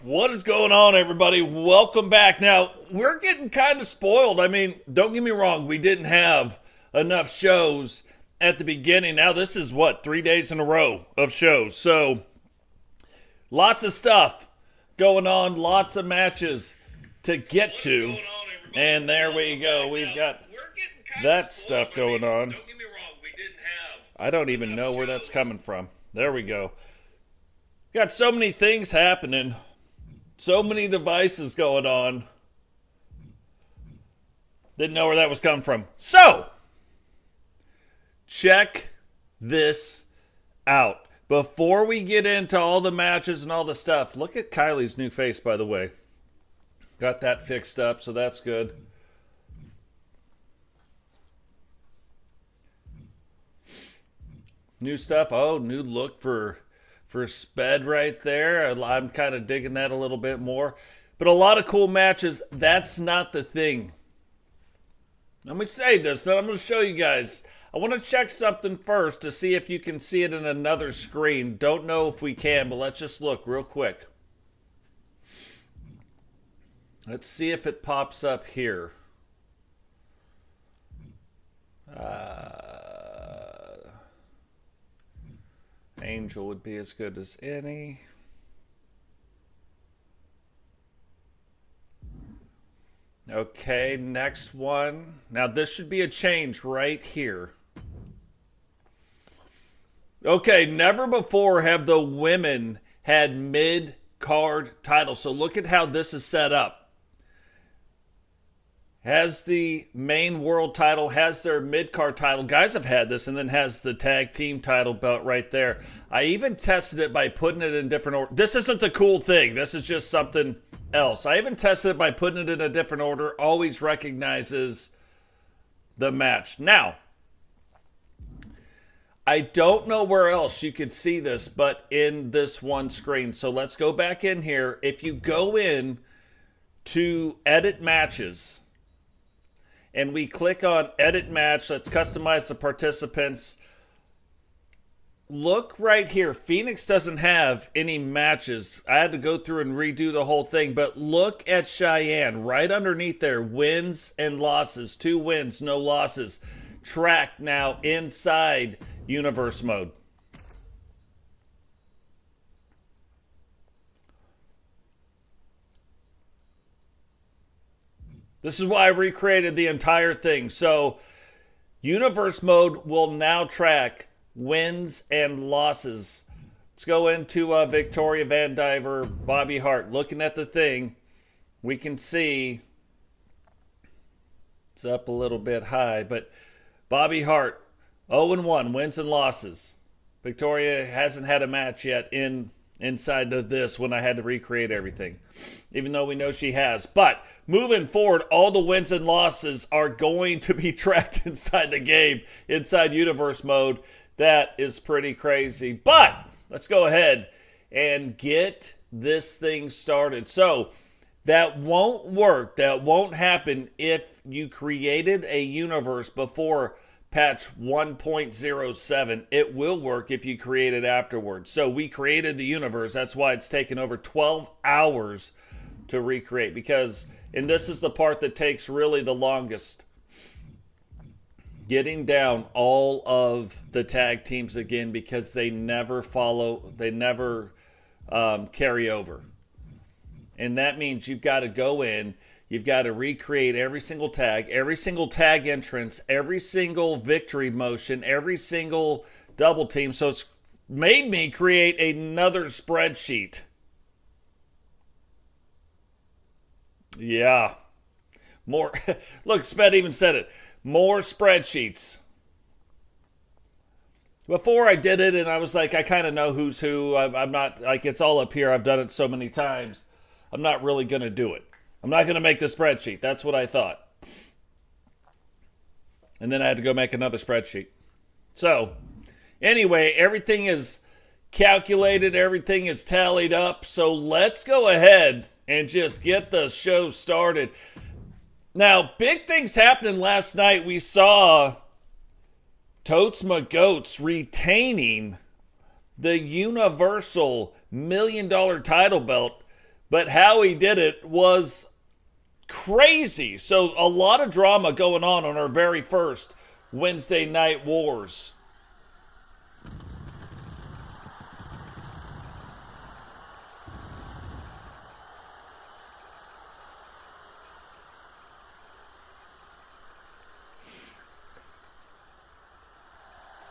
What is going on, everybody? Welcome back. Now, we're getting kind of spoiled. I mean, don't get me wrong, we didn't have enough shows at the beginning. Now, this is what, 3 days in a row of shows. So, lots of stuff going on, lots of matches to get to. And there we go. We've got that stuff going on. I don't even know where that's coming from. There we go. Got so many things happening. So many devices going on. Didn't know where that was coming from. So, check this out. Before we get into all the matches and all the stuff, look at Kylie's new face, by the way. Got that fixed up, so that's good. New stuff. Oh, new look for Sped right there. I'm kind of digging that a little bit more. But a lot of cool matches. That's not the thing. Let me save this. Then I'm going to show you guys. I want to check something first to see if you can see it in another screen. Don't know if we can, but let's just look real quick. Let's see if it pops up here. Angel would be as good as any. Okay, next one. Now this should be a change right here. Okay, never before have the women had mid-card titles. So look at how this is set up. Has the main world title, has their mid-card title. Guys have had this, and then has the tag team title belt right there. I even tested it by putting it in different order. This isn't the cool thing. This is just something else. I even tested it by putting it in a different order. Always recognizes the match. Now, I don't know where else you could see this, but in this one screen. So let's go back in here. If you go in to edit matches, and we click on edit match, let's customize the participants. Look right here. Phoenix doesn't have any matches. I had to go through and redo the whole thing, but look at Shyanne right underneath there. Wins and losses. 2 wins, no losses. Track now inside universe mode. This is why I recreated the entire thing. So, universe mode will now track wins and losses. Let's go into Victoria, VanDiver, Bobbi, Hart. Looking at the thing, we can see it's up a little bit high, but Bobbi, Hart, 0-1, wins and losses. Victoria hasn't had a match yet inside of this when I had to recreate everything, even though we know she has. But moving forward, all the wins and losses are going to be tracked inside the game, inside universe mode. That is pretty crazy. But let's go ahead and get this thing started. So that won't work. That won't happen if you created a universe before patch 1.07. It will work if you create it afterwards. So we created the universe. That's why it's taken over 12 hours to recreate, because, and this is the part that takes really the longest, getting down all of the tag teams again, because they never carry over. And that means you've got to go in, you've got to recreate every single tag entrance, every single victory motion, every single double team. So it's made me create another spreadsheet. Yeah. More. Look, Sped even said it. More spreadsheets. Before I did it, and I was like, I kind of know who's who. I'm not, like, it's all up here. I've done it so many times. I'm not really going to do it. I'm not going to make the spreadsheet. That's what I thought. And then I had to go make another spreadsheet. So, anyway, everything is calculated. Everything is tallied up. So, let's go ahead and just get the show started. Now, big things happening last night. We saw Totes my Goats retaining the Universal $1 million title belt. but how he did it was crazy. So a lot of drama going on our very first Wednesday Night Wars.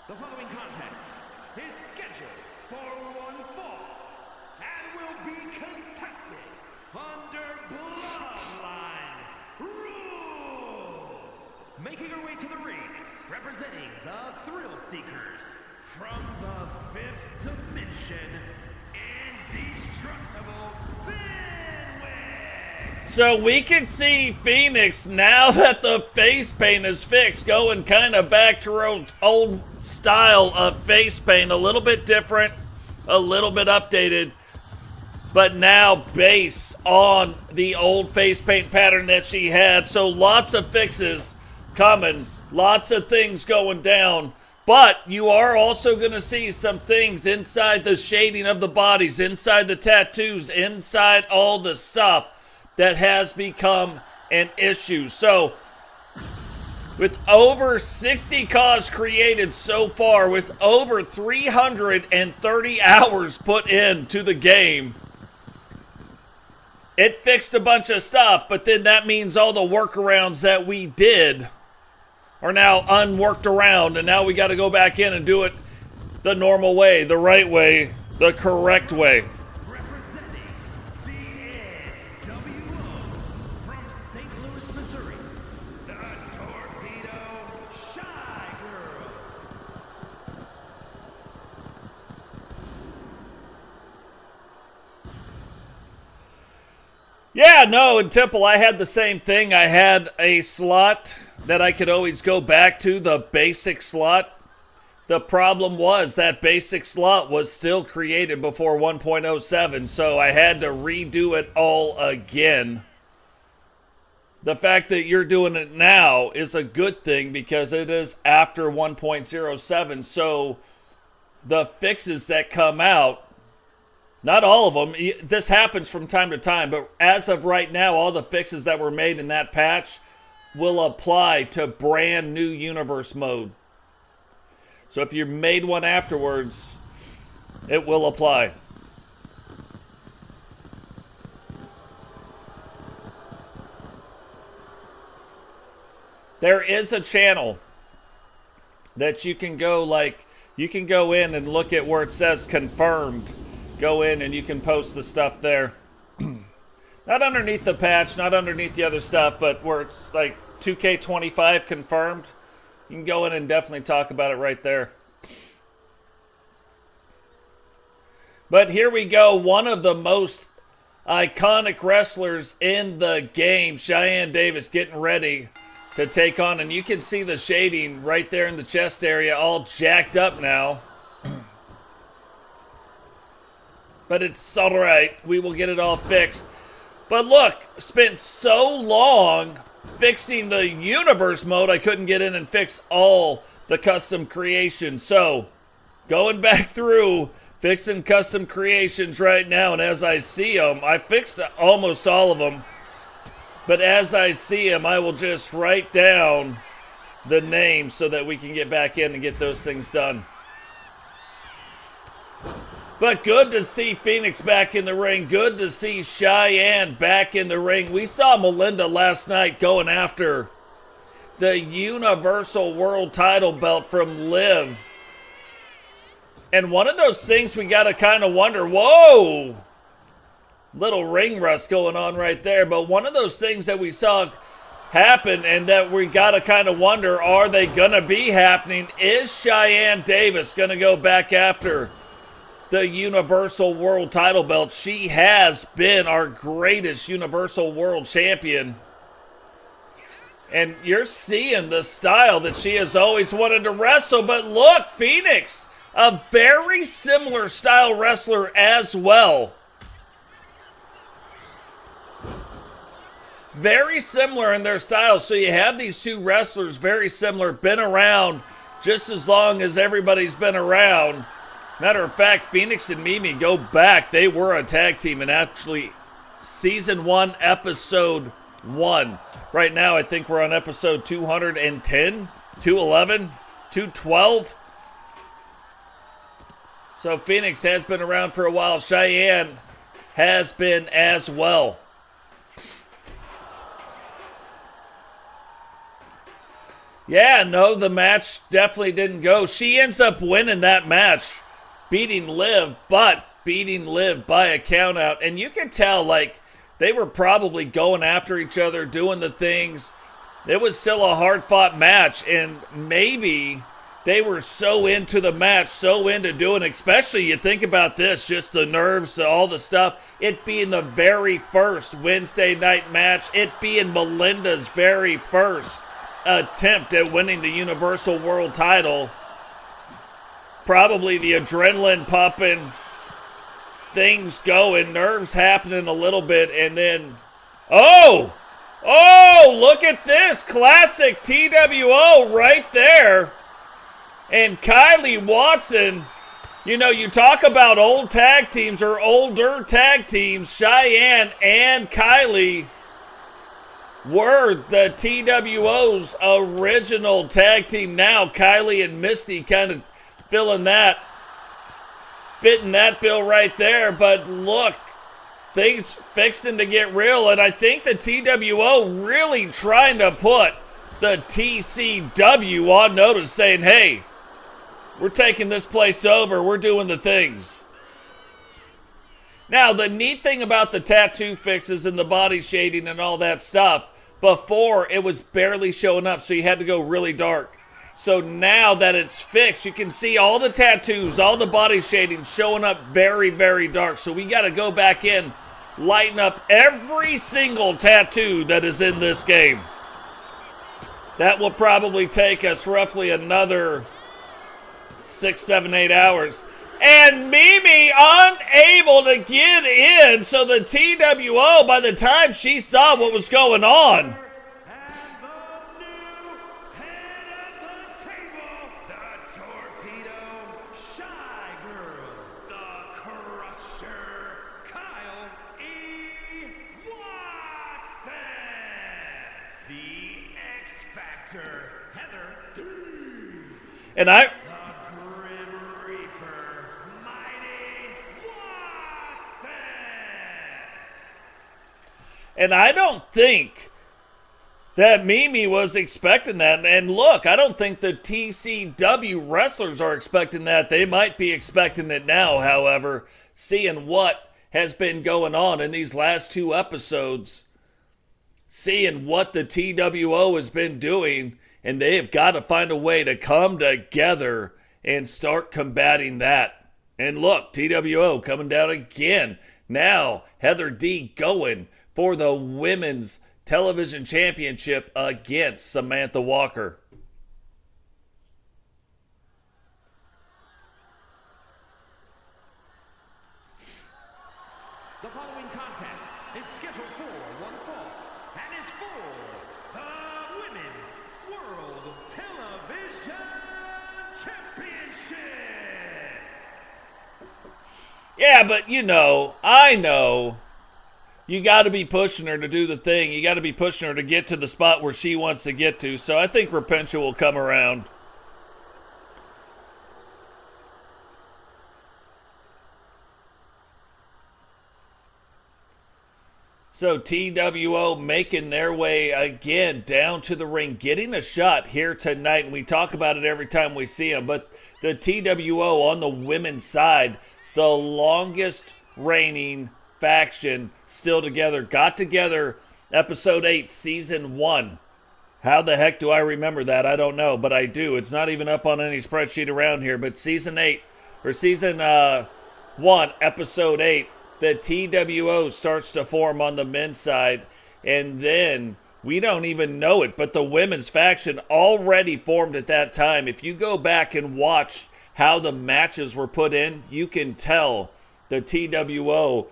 The following contest is scheduled for one fall and will be contested under Bloodline rules. Making her way to the ring, representing the Thrill Seekers from the 5th dimension, indestructible Fenwick. So we can see Phoenix, now that the face paint is fixed, going kind of back to her old style of face paint. A little bit different, a little bit updated, but now based on the old face paint pattern that she had. So lots of fixes coming, lots of things going down. But you are also going to see some things inside the shading of the bodies, inside the tattoos, inside all the stuff that has become an issue. So with over 60 CODs created so far, with over 330 hours put into the game, it fixed a bunch of stuff, but then that means all the workarounds that we did are now unworked around, and now we got to go back in and do it the normal way, the right way, the correct way. Representing the NWO from St. Louis, Missouri, the Torpedo Shy Girl. Yeah, no, in Temple, I had the same thing. I had a slot that I could always go back to, the basic slot. The problem was that basic slot was still created before 1.07, so I had to redo it all again. The fact that you're doing it now is a good thing because it is after 1.07, so the fixes that come out, not all of them, this happens from time to time, but as of right now, all the fixes that were made in that patch will apply to brand new universe mode. So if you made one afterwards, it will apply. There is a channel that you can go in and look at where it says confirmed. Go in and you can post the stuff there. Not underneath the patch, not underneath the other stuff, but where it's like 2K25 confirmed. You can go in and definitely talk about it right there. But here we go. One of the most iconic wrestlers in the game, Shyanne Davis, getting ready to take on. And you can see the shading right there in the chest area all jacked up now. But it's all right. We will get it all fixed. But look, spent so long fixing the universe mode, I couldn't get in and fix all the custom creations. So, going back through, fixing custom creations right now, and as I see them, I fixed almost all of them. But as I see them, I will just write down the names so that we can get back in and get those things done. But good to see Phoenix back in the ring. Good to see Shyanne back in the ring. We saw Melinda last night going after the Universal World title belt from Liv. And one of those things we got to kind of wonder, whoa, little ring rust going on right there. But one of those things that we saw happen and that we got to kind of wonder, are they going to be happening? Is Shyanne Davis going to go back after the Universal World title belt? She has been our greatest Universal World champion. And you're seeing the style that she has always wanted to wrestle. But look, Phoenix, a very similar style wrestler as well. Very similar in their style. So you have these two wrestlers, very similar, been around just as long as everybody's been around. Matter of fact, Phoenix and Mimi go back. They were a tag team and actually Season 1, Episode 1. Right now, I think we're on episode 210, 211, 212. So Phoenix has been around for a while. Shyanne has been as well. Yeah, no, the match definitely didn't go. She ends up winning that match, beating Liv, but beating Liv by a count out. And you can tell, like, they were probably going after each other, doing the things. It was still a hard-fought match, and maybe they were so into the match, so into doing, especially you think about this, just the nerves, all the stuff. It being the very first Wednesday night match, it being Melinda's very first attempt at winning the Universal World title. Probably the adrenaline pumping, things going, nerves happening a little bit, and then, oh, look at this, classic TWO right there. And Kylie Watson, you know, you talk about old tag teams or older tag teams, Shyanne and Kylie were the TWO's original tag team. Now Kylie and Misty kind of fitting that bill right there. But look, things fixing to get real. And I think the TWO really trying to put the TCW on notice, saying, hey, we're taking this place over. We're doing the things. Now, the neat thing about the tattoo fixes and the body shading and all that stuff, before it was barely showing up, so you had to go really dark. So now that it's fixed, you can see all the tattoos, all the body shading showing up very, very dark. So we got to go back in, lighten up every single tattoo that is in this game. That will probably take us roughly another 6, 7, 8 hours. And Mimi unable to get in. So the TWO, by the time she saw what was going on, And the new head of the table, the Torpedo Shy Girl, the Crusher, Kyle E. Watson, the X Factor, Heather D. and I The Grim Reaper, Mighty Watson. don't think that Mimi was expecting that. And look, I don't think the TCW wrestlers are expecting that. They might be expecting it now, however, seeing what has been going on in these last 2 episodes, seeing what the TWO has been doing, and they have got to find a way to come together and start combating that. And look, TWO coming down again. Now, Heather D going for the Women's Television Championship against Samantha Walker. The following contest is scheduled for one fall and is for the Women's World Television Championship. Yeah, but I know you got to be pushing her to do the thing. You got to be pushing her to get to the spot where she wants to get to. So I think Repentia will come around. So TWO making their way again down to the ring, getting a shot here tonight. And we talk about it every time we see them. But the TWO on the women's side, the longest reigning faction still together, got together episode 8, season 1. How the heck do I remember that? I don't know, but I do. It's not even up on any spreadsheet around here, but season 8, or season 1, episode 8, the TWO starts to form on the men's side, and then we don't even know it, but the women's faction already formed at that time. If you go back and watch how the matches were put in, you can tell the TWO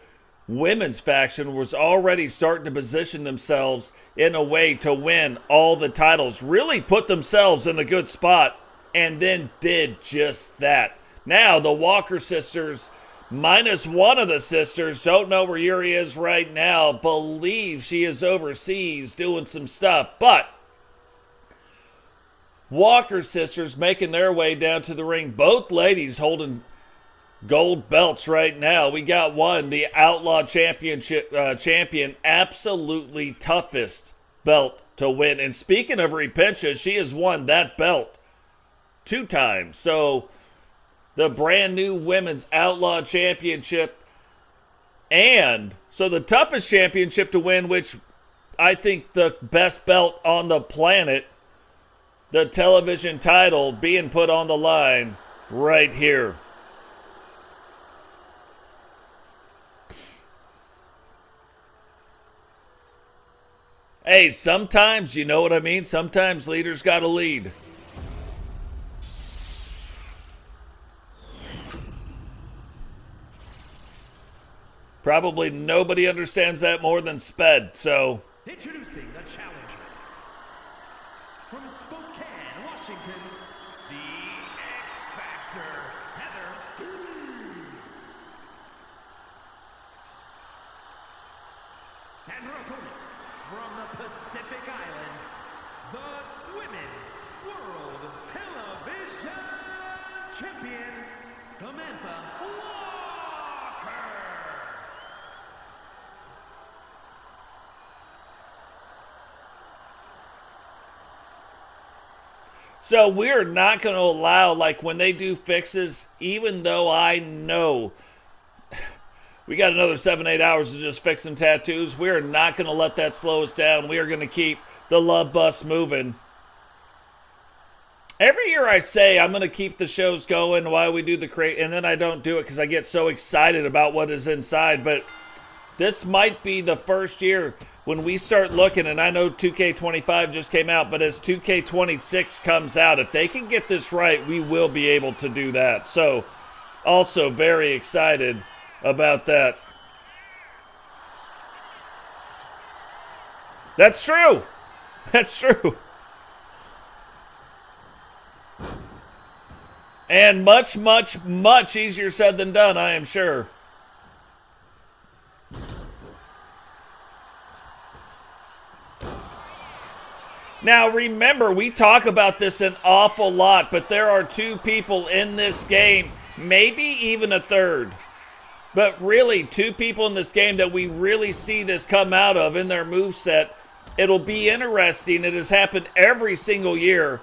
women's faction was already starting to position themselves in a way to win all the titles, really put themselves in a good spot, and then did just that. Now the Walker sisters minus one of the sisters. Don't know where Yuri is right now. Believe she is overseas doing some stuff. But Walker sisters making their way down to the ring. Both ladies holding gold belts right now. We got one, the Outlaw Championship champion, absolutely toughest belt to win. And speaking of Repentia, she has won that belt 2 times. So the brand new Women's Outlaw Championship, and so the toughest championship to win, which I think the best belt on the planet, the television title being put on the line right here. Hey, sometimes, you know what I mean? Sometimes leaders got to lead. Probably nobody understands that more than Sped, so. Introducing the challenger. From Spokane, Washington, the X Factor, Heather. And her opponent from the Pacific Islands, the Women's World Television Champion, Samantha Walker. So we're not going to allow, like when they do fixes, even though I know we got another 7-8 hours of just fixing tattoos, we are not going to let that slow us down. We are going to keep the love bus moving. Every year I say I'm going to keep the shows going while we do the crate, and then I don't do it because I get so excited about what is inside. But this might be the first year when we start looking, and I know 2K25 just came out, but as 2K26 comes out, if they can get this right, we will be able to do that. So, also very excited about that. That's true. That's true. And much, much, much easier said than done, I am sure. Now remember, we talk about this an awful lot, but there are 2 people in this game, maybe even a third, but really 2 people in this game that we really see this come out of in their moveset. It'll be interesting. It has happened every single year,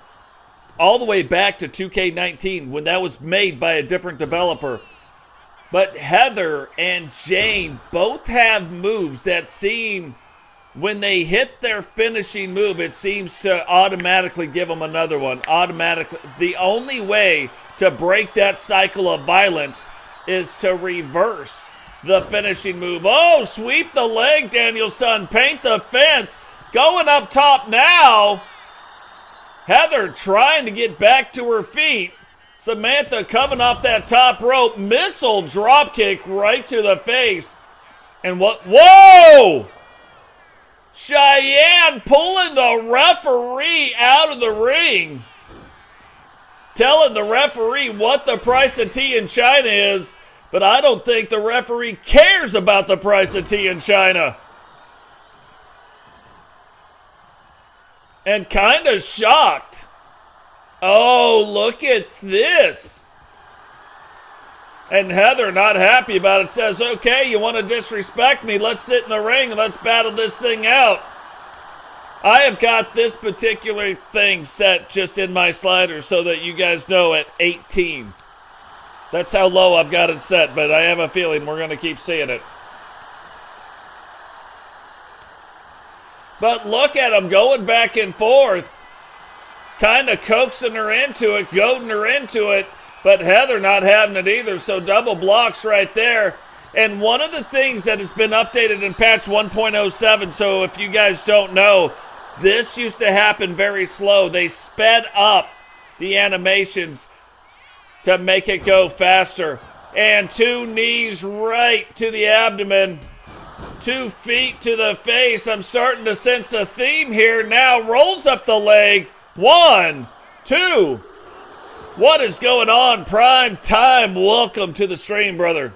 all the way back to 2K19 when that was made by a different developer. But Heather and Jane both have moves that seem, when they hit their finishing move, it seems to automatically give them another one. Automatically. The only way to break that cycle of violence is to reverse the finishing move. Oh, sweep the leg, Danielson. Paint the fence. Going up top now. Heather trying to get back to her feet. Samantha coming off that top rope. Missile drop kick right to the face. And what? Whoa! Shyanne pulling the referee out of the ring. Telling the referee what the price of tea in China is. But I don't think the referee cares about the price of tea in China. And kind of shocked. Oh, look at this. And Heather not happy about it, says, okay, you want to disrespect me, let's sit in the ring and let's battle this thing out. I have got this particular thing set just in my slider so that you guys know at 18. That's how low I've got it set, but I have a feeling we're going to keep seeing it. But look at them going back and forth. Kind of coaxing her into it, goading her into it. But Heather not having it either, so double blocks right there. And one of the things that has been updated in patch 1.07, so if you guys don't know, this used to happen very slow. They sped up the animations to make it go faster. And 2 knees right to the abdomen. 2 feet to the face. I'm starting to sense a theme here now. Rolls up the leg. 1, 2. What is going on? Prime time. Welcome to the stream, brother.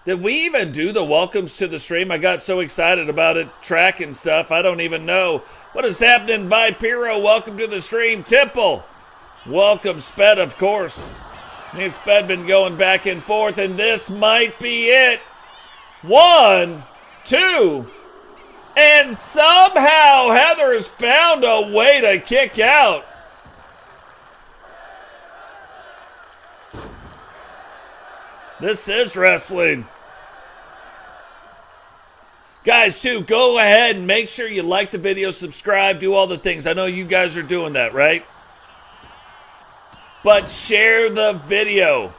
Did we even do the welcomes to the stream? I got so excited about it, tracking stuff. I don't even know. What is happening, Vipiro? Welcome to the stream. Temple. Welcome, Sped, of course. Me and Sped been going back and forth, and this might be it. 1, 2, and somehow Heather has found a way to kick out. This is wrestling. Guys, too, go ahead and make sure you like the video, subscribe, do all the things. I know you guys are doing that, right? But share the video.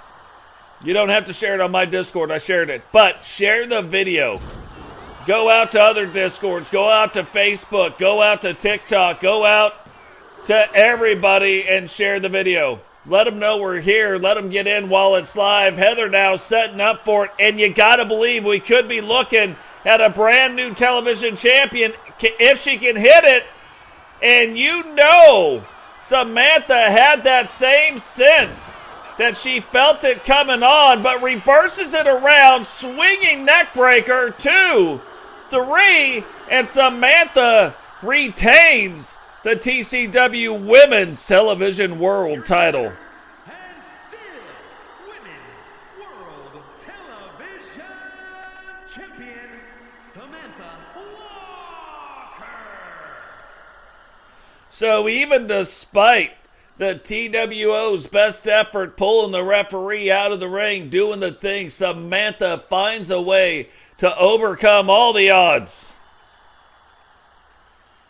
You don't have to share it on my Discord. I shared it. But share the video. Go out to other Discords. Go out to Facebook. Go out to TikTok. Go out to everybody and share the video. Let them know we're here. Let them get in while it's live. Heather now setting up for it. And you got to believe we could be looking at a brand new television champion if she can hit it. And you know Samantha had that same sense that she felt it coming on, but reverses it around, swinging neck breaker, 2, 3, and Samantha retains the TCW Women's Television World title. And still, Women's World Television Champion, Samantha Walker. So even despite the TWO's best effort pulling the referee out of the ring, doing the thing, Samantha finds a way to overcome all the odds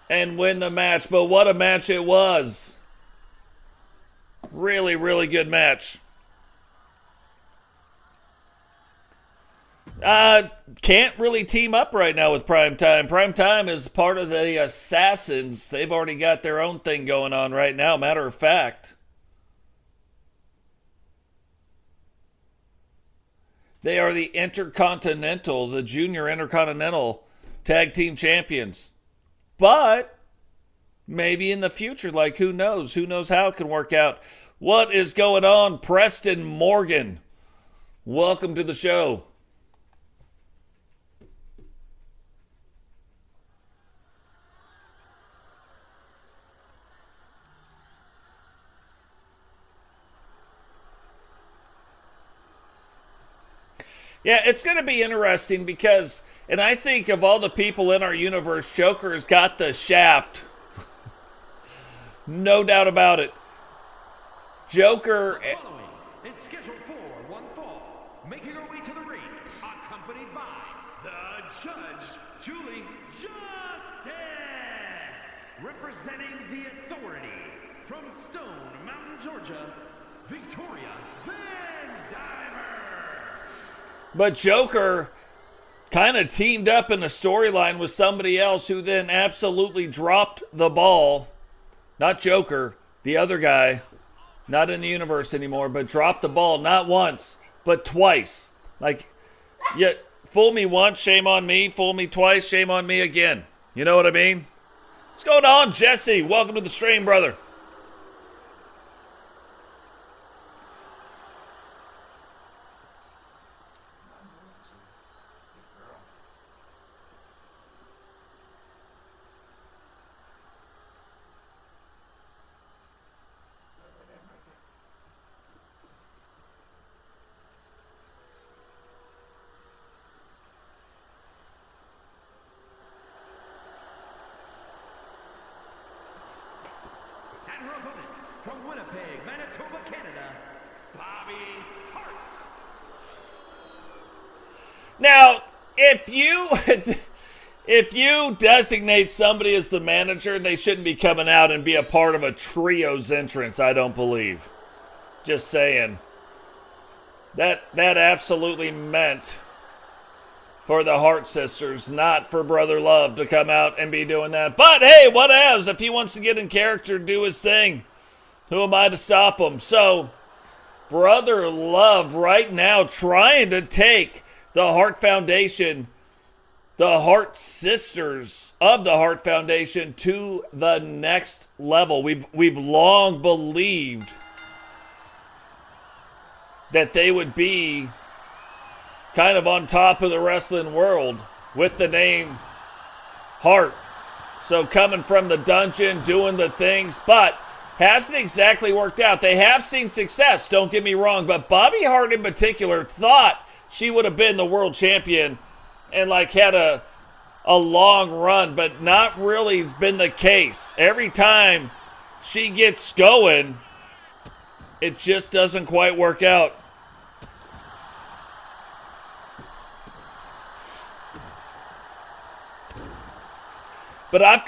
and win the match. But what a match it was. Really, really good match. Can't really team up right now with Primetime. Primetime is part of the Assassins. They've already got their own thing going on right now, matter of fact. They are the Intercontinental, the Junior Intercontinental Tag Team Champions. But maybe in the future, like who knows? Who knows how it can work out? What is going on? Preston Morgan, welcome to the show. Yeah, it's going to be interesting because, and I think of all the people in our universe, Joker's got the shaft. No doubt about it. Joker. Following is scheduled for one fall, making her way to the ring, accompanied by the Judge, Julie Justice, representing the Authority from Stone Mountain, Georgia, Victoria VanDiver. But Joker kind of teamed up in a storyline with somebody else who then absolutely dropped the ball. Not Joker, the other guy, not in the universe anymore, but dropped the ball not once, but twice. Like, yeah, fool me once, shame on me. Fool me twice, shame on me again. You know what I mean? What's going on, Jesse? Welcome to the stream, brother. And her opponent from Winnipeg, Manitoba, Canada, Bobbi Hart. Now, if you designate somebody as the manager, they shouldn't be coming out and be a part of a trio's entrance, I don't believe. Just saying. That absolutely meant for the Hart sisters, not for Brother Love to come out and be doing that. But hey, whatevs. If he wants to get in character, do his thing. Who am I to stop him? So, Brother Love right now trying to take the Hart Foundation, the Hart sisters of the Hart Foundation, to the next level. We've long believed that they would be kind of on top of the wrestling world with the name Hart. So coming from the dungeon, doing the things, but hasn't exactly worked out. They have seen success, don't get me wrong, but Bobbi Hart in particular thought she would have been the world champion and like had a long run, but not really has been the case. Every time she gets going, it just doesn't quite work out. But I've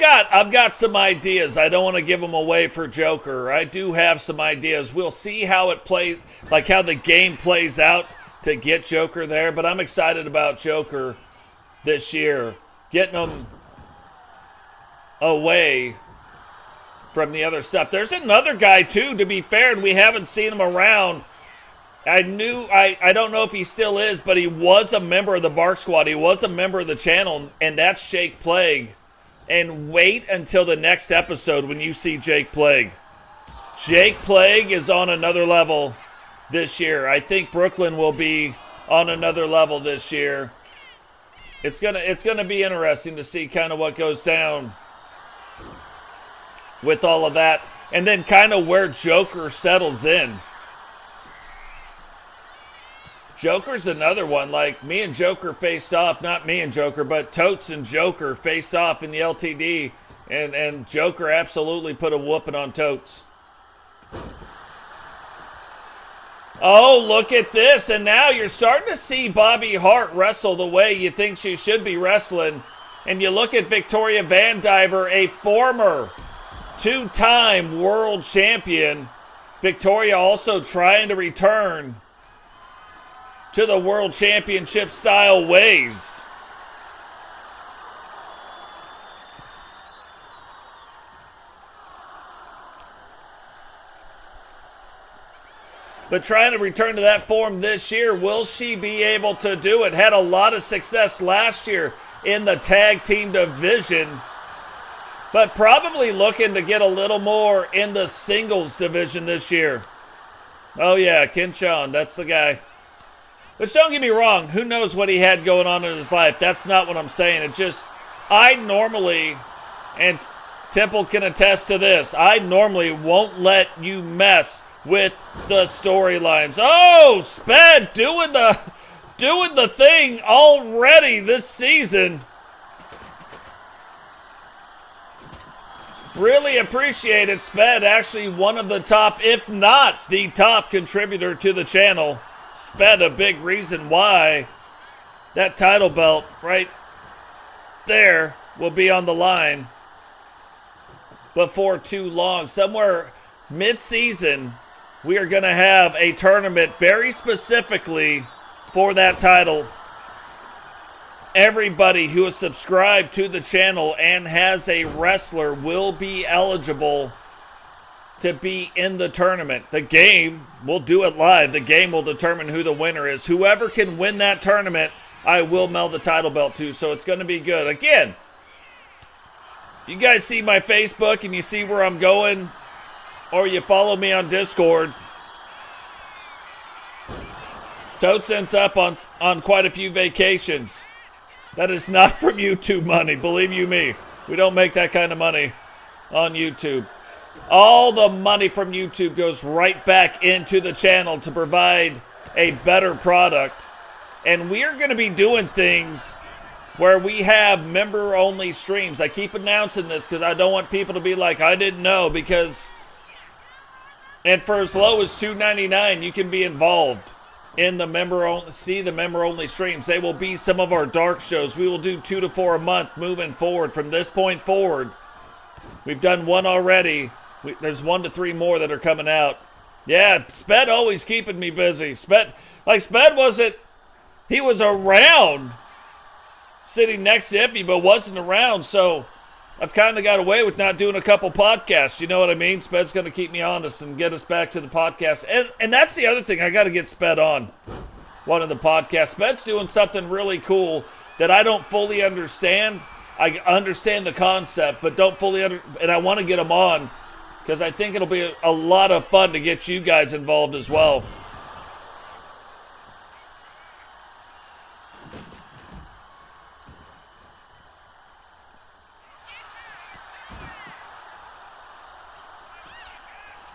got some ideas. I don't want to give them away for Joker. I do have some ideas. We'll see how it plays, like how the game plays out to get Joker there. But I'm excited about Joker this year, getting him away from the other stuff. There's another guy too, to be fair, and we haven't seen him around. I don't know if he still is, but he was a member of the Bark Squad. He was a member of the channel, and that's Jake Plague. And wait until the next episode when you see Jake Plague. Jake Plague is on another level this year. I think Brooklyn will be on another level this year. It's gonna be interesting to see kind of what goes down with all of that, and then kind of where Joker settles in. Joker's another one. Like, me and Joker faced off, not me and Joker, but Totes and Joker faced off in the LTD, and Joker absolutely put a whooping on Totes. Oh, look at this, and now you're starting to see Bobbi Hart wrestle the way you think she should be wrestling, and you look at Victoria VanDiver, a former two-time world champion. Victoria also trying to return to the world championship style ways. But trying to return to that form this year, will she be able to do it? Had a lot of success last year in the tag team division, but probably looking to get a little more in the singles division this year. Oh yeah, Ken Sean, that's the guy. Which, don't get me wrong, who knows what he had going on in his life. That's not what I'm saying. It just, I normally, and Temple can attest to this, I normally won't let you mess with the storylines. Oh, Sped doing the thing already this season. Really appreciate it, Sped. Actually one of the top, if not the top contributor to the channel. Sped, a big reason why that title belt right there will be on the line before too long. Somewhere mid-season, we are going to have a tournament very specifically for that title. Everybody who is subscribed to the channel and has a wrestler will be eligible to be in the tournament. The game, we'll do it live. The game will determine who the winner is. Whoever can win that tournament, I will mail the title belt to. So it's going to be good. Again, if you guys see my Facebook and you see where I'm going, or you follow me on Discord, Totes ends up on quite a few vacations. That is not from YouTube money, believe you me. We don't make that kind of money on YouTube. All the money from YouTube goes right back into the channel to provide a better product. And we are going to be doing things where we have member-only streams. I keep announcing this because I don't want people to be like, I didn't know, because, and for as low as $2.99, you can be involved in the member-only streams. They will be some of our dark shows. We will do 2 to 4 a month moving forward. From this point forward, we've done one already. There's 1 to 3 more that are coming out. Yeah, Sped always keeping me busy. Sped wasn't, he was around sitting next to Ippy, but wasn't around, so I've kind of got away with not doing a couple podcasts. You know what I mean? Sped's going to keep me honest and get us back to the podcast. And that's the other thing. I got to get Sped on one of the podcasts. Sped's doing something really cool that I don't fully understand. I understand the concept, but don't fully and I want to get him on because I think it'll be a lot of fun to get you guys involved as well.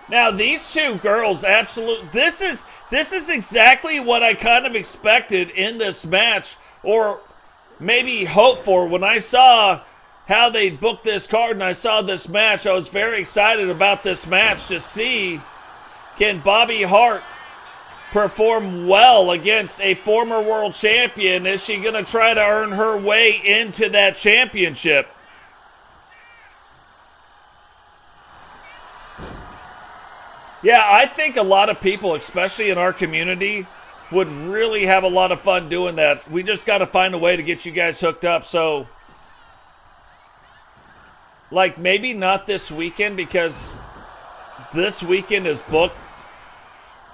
Now these two girls, this is exactly what I kind of expected in this match, or maybe hoped for. When I saw how they booked this card and I saw this match, I was very excited about this match to see, can Bobbi Hart perform well against a former world champion? Is she going to try to earn her way into that championship? Yeah, I think a lot of people, especially in our community, would really have a lot of fun doing that. We just got to find a way to get you guys hooked up. So, like, maybe not this weekend, because this weekend is booked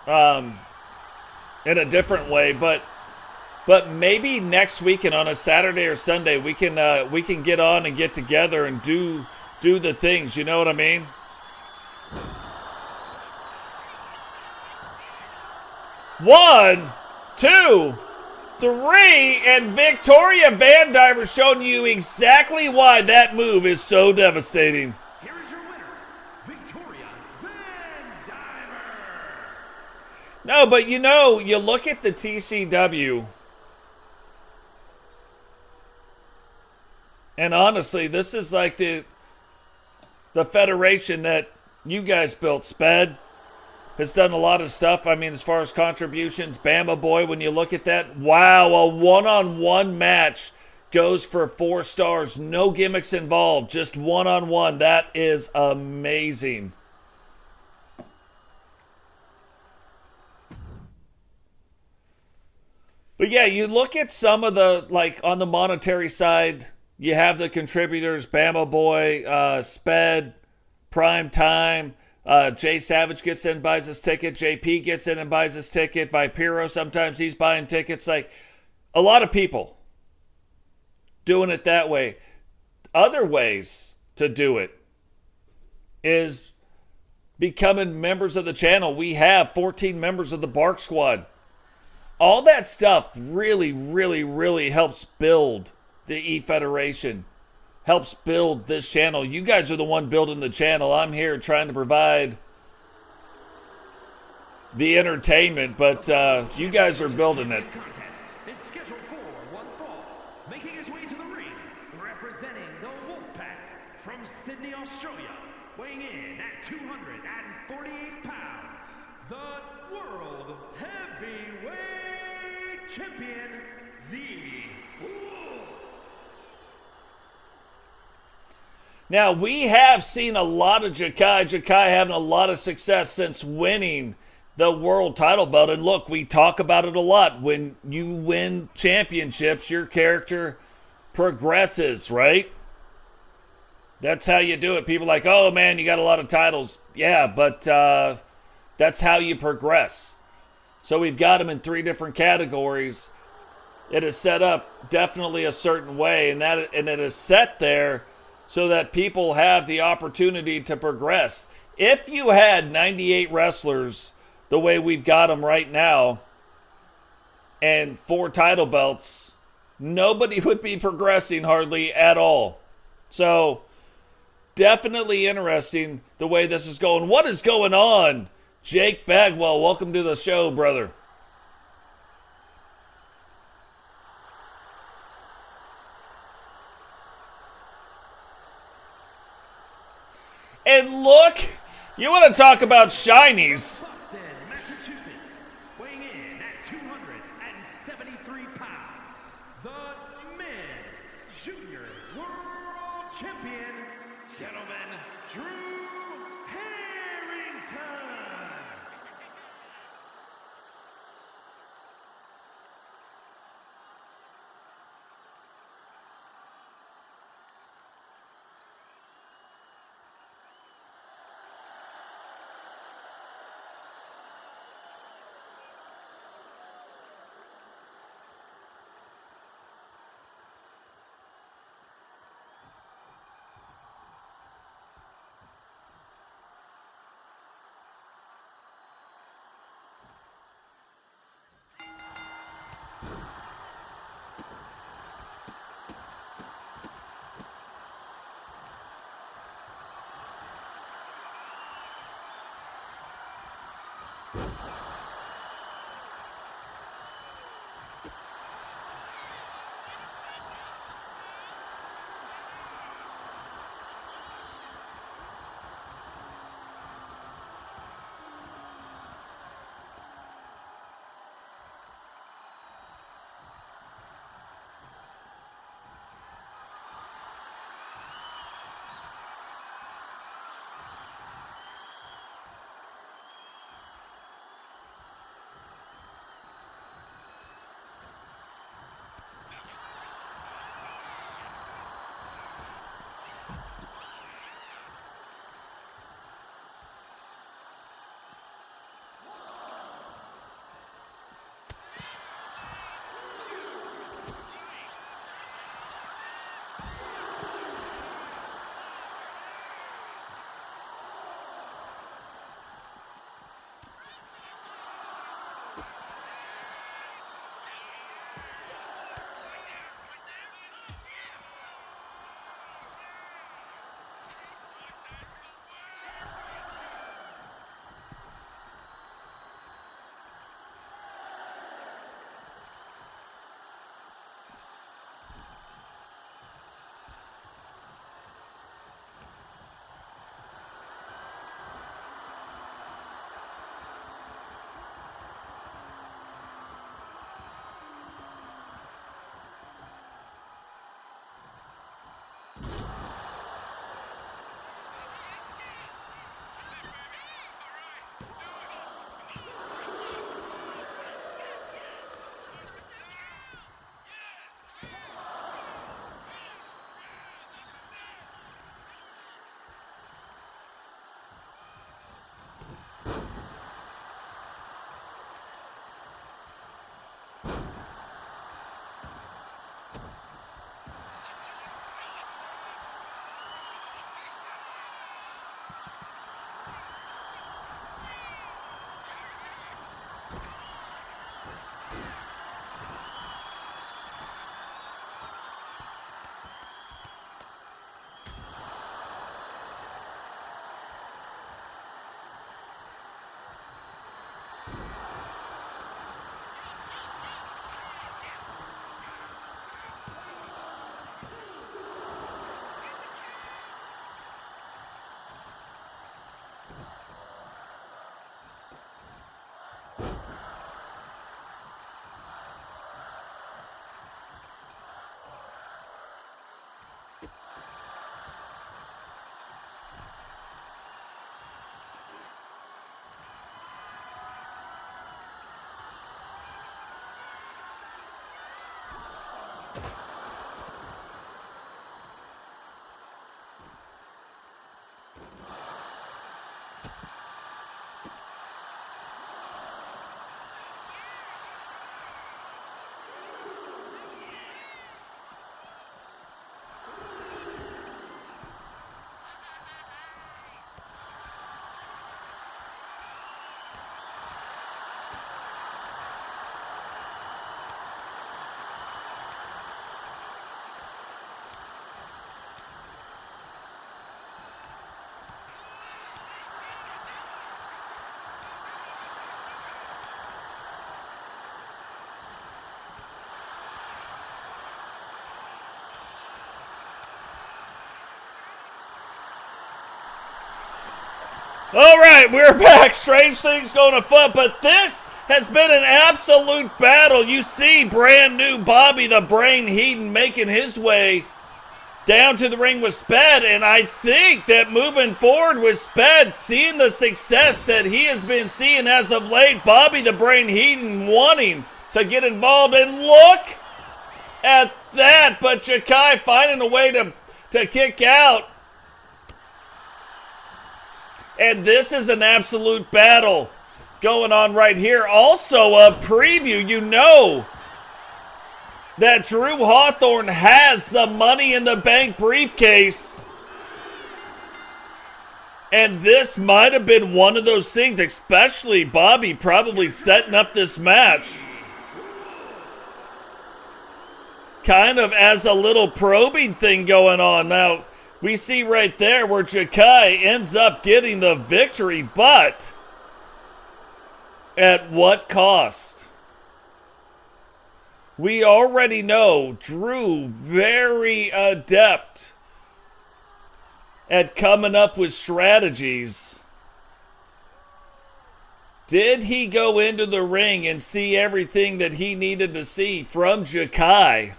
in a different way, but maybe next weekend on a Saturday or Sunday we can get on and get together and do the things. You know what I mean? One, two, three, and Victoria VanDiver showing you exactly why that move is so devastating. Here is your winner, Victoria VanDiver. No, but you know, you look at the TCW, and honestly, this is like the federation that you guys built. Sped has done a lot of stuff. I mean, as far as contributions, Bama Boy, when you look at that, wow, a one-on-one match goes for 4 stars. No gimmicks involved, just one-on-one. That is amazing. But yeah, you look at some of the, like, on the monetary side, you have the contributors, Bama Boy, Sped, Prime Time, Jay Savage gets in, buys his ticket. JP gets in and buys his ticket. Vipiro, sometimes he's buying tickets. Like, a lot of people doing it that way. Other ways to do it is becoming members of the channel. We have 14 members of the Bark Squad. All that stuff really, really, really helps build the E-Federation. Helps build this channel. You guys are the one building the channel. I'm here trying to provide the entertainment, but you guys are building it. Is scheduled for one fall. Making his way to the ring, representing the Wolfpack from Sydney, Australia, weighing in at 248 pounds, the World Heavyweight Champion, the Wolf. Now, we have seen a lot of Jahki having a lot of success since winning the world title belt. And look, we talk about it a lot. When you win championships, your character progresses, right? That's how you do it. People are like, oh man, you got a lot of titles. Yeah, but that's how you progress. So we've got them in 3 different categories. It is set up definitely a certain way, and it is set there so that people have the opportunity to progress. If you had 98 wrestlers the way we've got them right now and 4 title belts, nobody would be progressing hardly at all. So definitely interesting the way this is going. What is going on? Jake Bagwell, welcome to the show, brother. And look, you want to talk about shinies. Boston, Massachusetts, weighing in at 273 pounds, the men's junior world champion, gentleman Drew Harrington. All right, we're back. Strange things going afoot, but this has been an absolute battle. You see brand new Bobbi the Brain Heaton making his way down to the ring with Sped, and I think that moving forward with Sped, seeing the success that he has been seeing as of late, Bobbi the Brain Heaton wanting to get involved, and look at that, but Jahki finding a way to kick out. And this is an absolute battle going on right here. Also a preview, you know that Drew Hawthorne has the Money in the Bank briefcase. And this might have been one of those things, especially Bobbi probably setting up this match kind of as a little probing thing going on. Now, we see right there where Jahki ends up getting the victory, but at what cost? We already know Drew very adept at coming up with strategies. Did he go into the ring and see everything that he needed to see from Jahki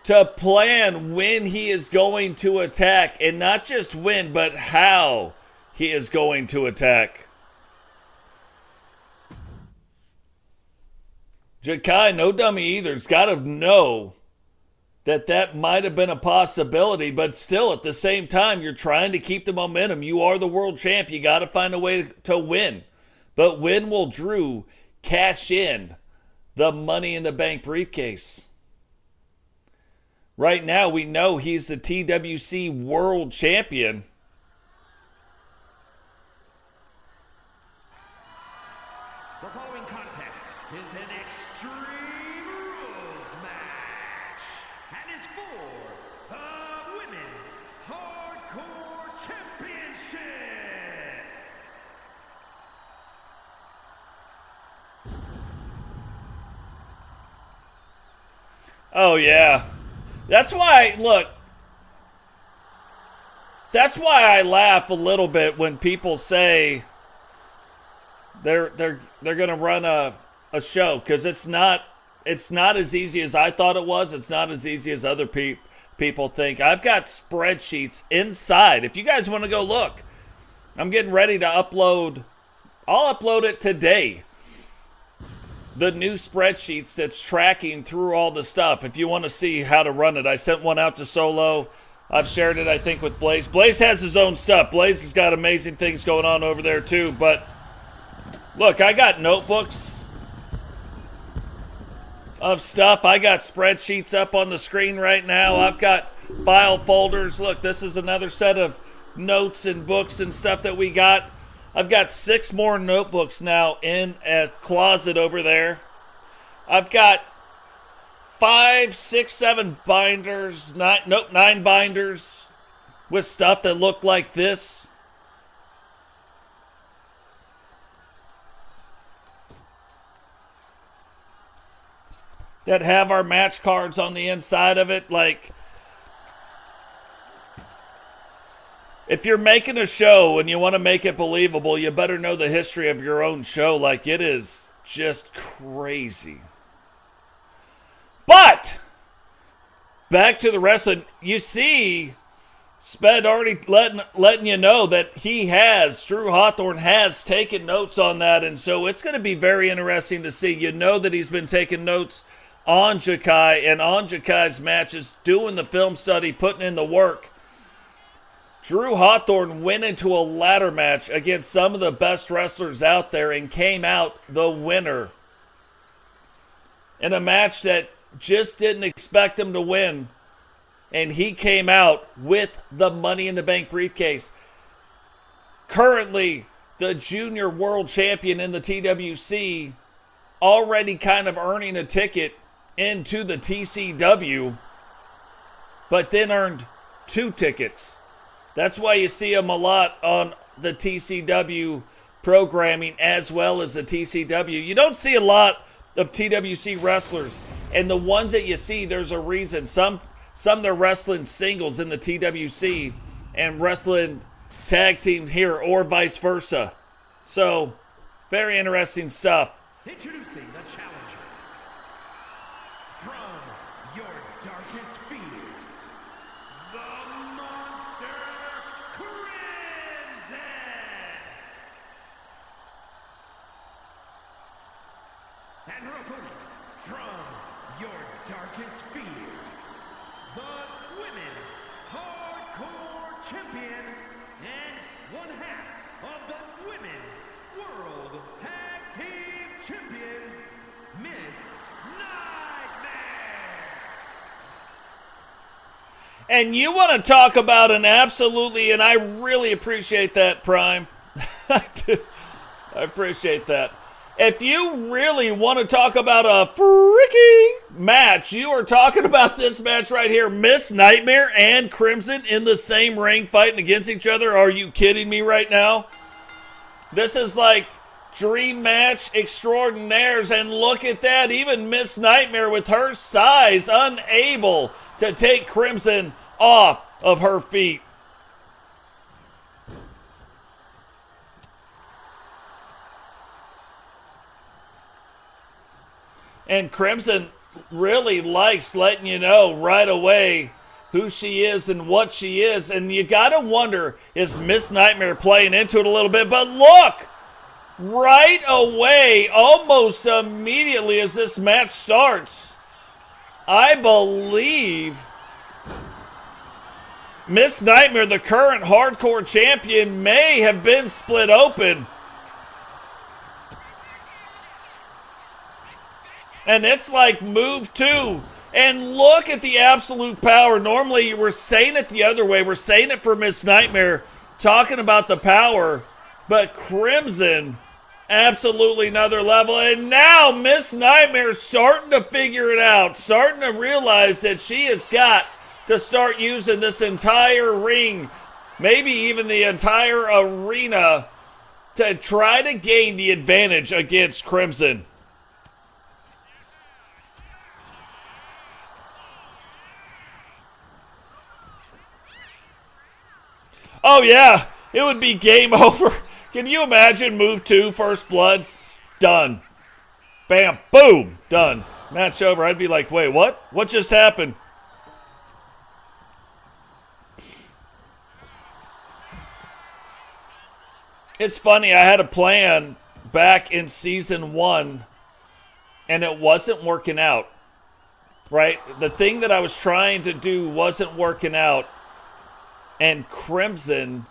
to plan when he is going to attack, and not just when, but how he is going to attack? Jahki, no dummy either, has got to know that that might have been a possibility, but still at the same time, you're trying to keep the momentum. You are the world champ. You got to find a way to win. But when will Drew cash in the Money in the Bank briefcase? Right now, we know he's the TWC World Champion. The following contest is an Extreme Rules match and is for the Women's Hardcore Championship. Oh, yeah. That's why, look, that's why I laugh a little bit when people say they're going to run a show, because it's not as easy as I thought it was. It's not as easy as other people think. I've got spreadsheets inside. If you guys want to go look, I'm getting ready to upload. I'll upload it today. The new spreadsheets that's tracking through all the stuff. If you want to see how to run it, I sent one out to Solo. I've shared it, I think, with Blaze. Blaze has his own stuff. Blaze has got amazing things going on over there, too. But, look, I got notebooks of stuff. I got spreadsheets up on the screen right now. I've got file folders. Look, this is another set of notes and books and stuff that we got. I've got 6 more notebooks now in a closet over there. I've got 5, 6, 7 binders, 9 binders with stuff that look like this. That have our match cards on the inside of it. Like, if you're making a show and you want to make it believable, you better know the history of your own show. Like, it is just crazy. But back to the wrestling. You see Sped already letting you know that Drew Hawthorne has taken notes on that, and so it's going to be very interesting to see. You know that he's been taking notes on Jahki and on Jahki's matches, doing the film study, putting in the work. Drew Hawthorne went into a ladder match against some of the best wrestlers out there and came out the winner in a match that just didn't expect him to win. And he came out with the Money in the Bank briefcase. Currently, the junior world champion in the TWC, already kind of earning a ticket into the TCW, but then earned 2 tickets. That's why you see him a lot on the TCW programming as well as the TCW. You don't see a lot of TWC wrestlers, and the ones that you see, there's a reason. Some they're wrestling singles in the TWC and wrestling tag teams here, or vice versa. So, very interesting stuff. Introducing the challenger from your darkest fears, the Monster Crimson. And her opponent from your darkest fears, the Women's Hardcore Champion and one half of the Women's World Tag Team Champions, Miss Nightmare. And you want to talk about an absolutely, and I really appreciate that, Prime. I do. I appreciate that. If you really want to talk about a freaky match, you are talking about this match right here. Miss Nightmare and Crimson in the same ring fighting against each other. Are you kidding me right now? This is like dream match extraordinaires, and look at that. Even Miss Nightmare with her size unable to take Crimson off of her feet. And Crimson really likes letting you know right away who she is and what she is. And you got to wonder, is Miss Nightmare playing into it a little bit? But look, right away, almost immediately as this match starts, I believe Miss Nightmare, the current hardcore champion, may have been split open. And it's like move 2. And look at the absolute power. Normally, we're saying it the other way. We're saying it for Miss Nightmare, talking about the power. But Crimson, absolutely another level. And now Miss Nightmare starting to figure it out. Starting to realize that she has got to start using this entire ring, maybe even the entire arena, to try to gain the advantage against Crimson. Oh, yeah, it would be game over. Can you imagine move 2, first blood? Done. Bam, boom, done. Match over. I'd be like, wait, what? What just happened? It's funny, I had a plan back in season 1, and it wasn't working out, right? The thing that I was trying to do wasn't working out. And Crimson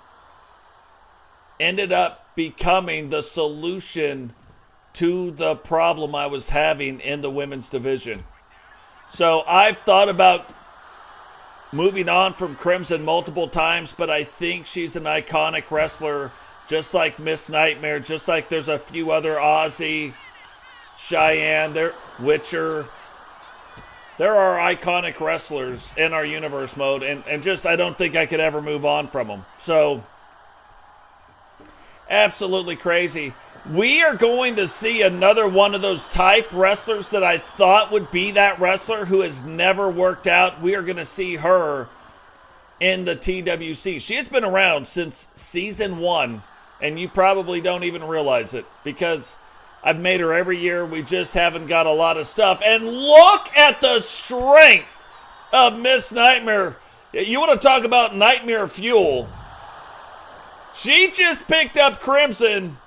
ended up becoming the solution to the problem I was having in the women's division. So I've thought about moving on from Crimson multiple times, but I think she's an iconic wrestler, just like Miss Nightmare, just like there's a few other Aussie, Shyanne, Witcher. There are iconic wrestlers in our universe mode, and just I don't think I could ever move on from them. So, absolutely crazy. We are going to see another one of those type wrestlers that I thought would be that wrestler who has never worked out. We are going to see her in the TWC. She has been around since season 1, and you probably don't even realize it because I've made her every year. We just haven't got a lot of stuff. And look at the strength of Miss Nightmare. You want to talk about nightmare fuel? She just picked up Crimson,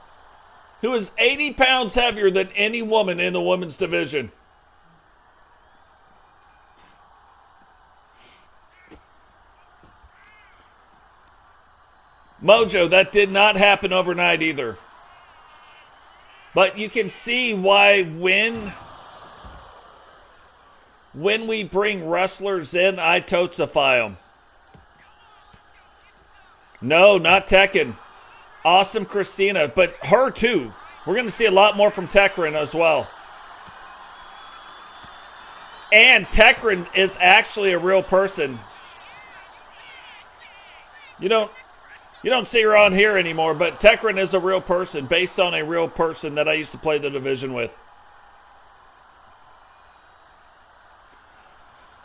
who is 80 pounds heavier than any woman in the women's division. Mojo, that did not happen overnight either. But you can see why when we bring wrestlers in, I totesify them. No, not Tekken. Awesome Christina, but her too. We're going to see a lot more from Tekken as well. And Tekken is actually a real person. You don't see her on here anymore, but Tekken is a real person based on a real person that I used to play the division with.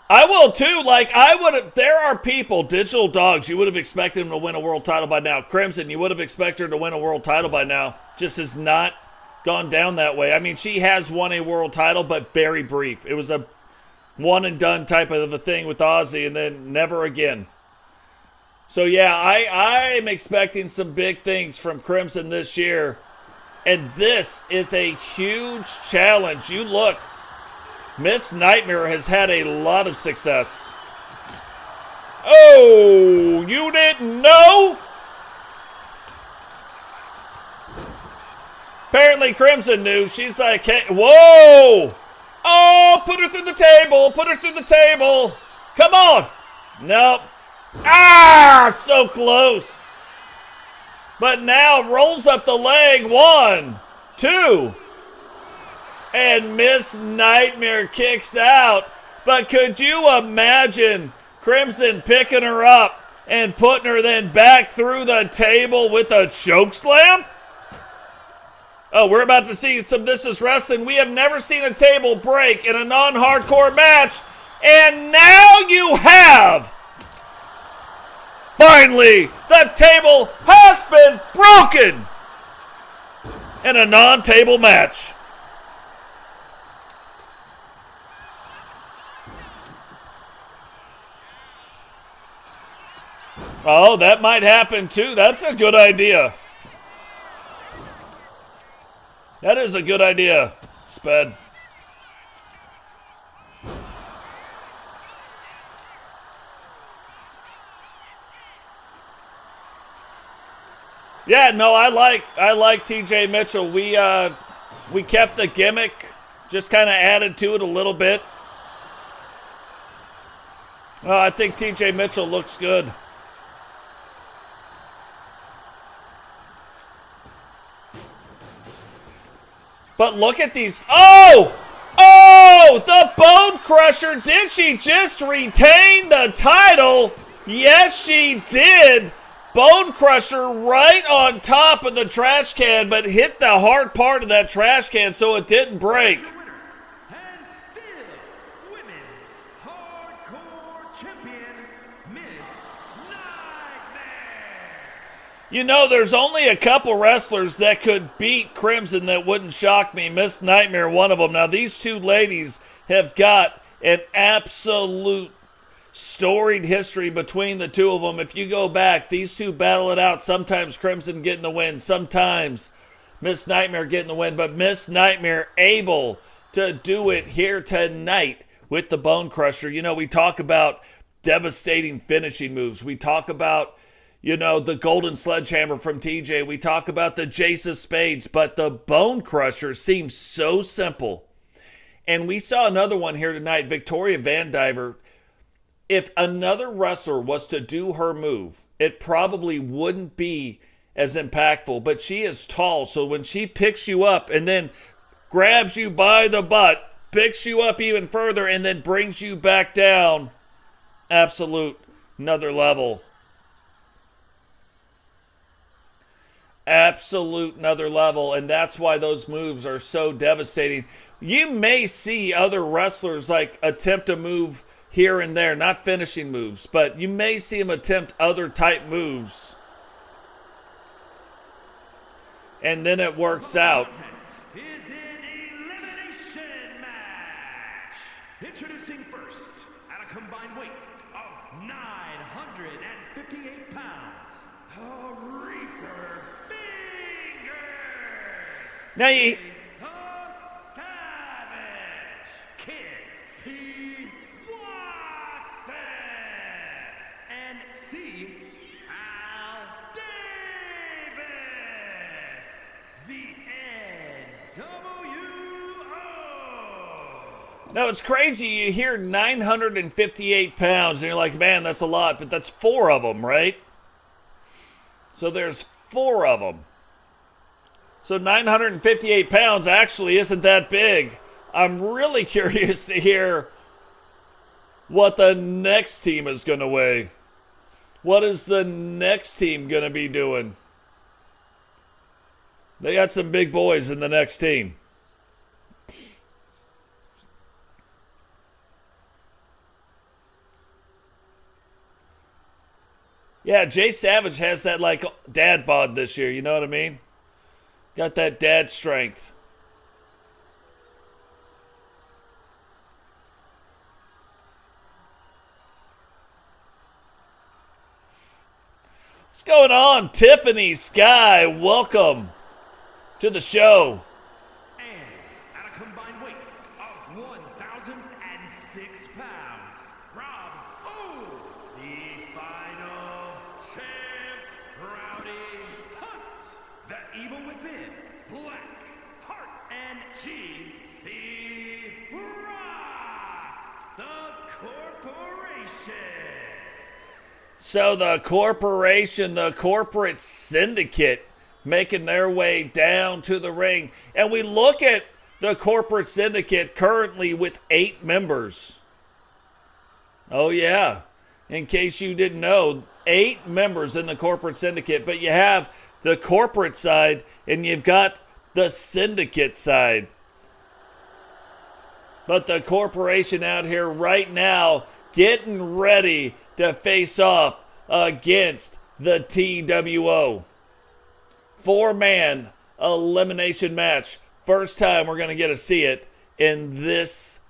I will too. Like, I would have, there are people, Digital Dogs, you would have expected him to win a world title by now. Crimson, you would have expected her to win a world title by now. Just has not gone down that way. I mean, she has won a world title, but very brief. It was a one and done type of a thing with Ozzy, and then never again. So yeah, I'm expecting some big things from Crimson this year. And this is a huge challenge. You look, Miss Nightmare has had a lot of success. Oh, you didn't know? Apparently Crimson knew. She's like, hey, whoa! Oh, put her through the table. Put her through the table. Come on. Nope. Ah, so close. But now rolls up the leg. 1, 2. And Miss Nightmare kicks out. But could you imagine Crimson picking her up and putting her then back through the table with a choke slam? Oh, we're about to see some This Is Wrestling. We have never seen a table break in a non-hardcore match. And now you have. Finally, the table has been broken in a non-table match. Oh, that might happen too. That's a good idea. That is a good idea, Sped. Yeah, no, I like TJ Mitchell. We kept the gimmick, just kind of added to it a little bit. I think TJ Mitchell looks good. But look at these. Oh! Oh! The Bone Crusher. Did she just retain the title? Yes, she did. Bone Crusher right on top of the trash can, but hit the hard part of that trash can so it didn't break. And still, women's hardcore champion, Miss Nightmare. You know, there's only a couple wrestlers that could beat Crimson that wouldn't shock me. Miss Nightmare, one of them. Now, these two ladies have got an absolute storied history between the two of them. If you go back, these two battle it out. Sometimes Crimson getting the win. Sometimes Miss Nightmare getting the win. But Miss Nightmare able to do it here tonight with the Bone Crusher. You know, we talk about devastating finishing moves. We talk about, you know, the Golden Sledgehammer from TJ. We talk about the Jace of Spades. But the Bone Crusher seems so simple. And we saw another one here tonight. Victoria VanDiver. If another wrestler was to do her move, it probably wouldn't be as impactful. But she is tall, so when she picks you up and then grabs you by the butt, picks you up even further, and then brings you back down, absolute another level. Absolute another level, and that's why those moves are so devastating. You may see other wrestlers like attempt a move here and there, not finishing moves, but you may see him attempt other type moves. And then it works out. Is an elimination match. Introducing first, at a combined weight of 958 pounds, the Reaper Fingers. Now you... The Savage, Kempty Watson. And C. Davis, the NWO. Now, it's crazy. You hear 958 pounds, and you're like, man, that's a lot, but that's 4 of them, right? So there's 4 of them. So 958 pounds actually isn't that big. I'm really curious to hear what the next team is going to weigh. What is the next team going to be doing? They got some big boys in the next team. Yeah, Jay Savage has that, like, dad bod this year, you know what I mean? Got that dad strength. What's going on, Tiffany Sky? Welcome to the show. And at a combined weight of 1,006 pounds, Robbo, the final champ, Rowdy, Hunt, the evil within, Blaq, Hart, and GC Rock, the corporation. So the corporation, the corporate syndicate, making their way down to the ring. And we look at the corporate syndicate currently with 8 members. Oh, yeah. In case you didn't know, 8 members in the corporate syndicate. But you have the corporate side and you've got the syndicate side. But the corporation out here right now getting ready to face off against the TWO. 4-man elimination match. First time we're going to get to see it in this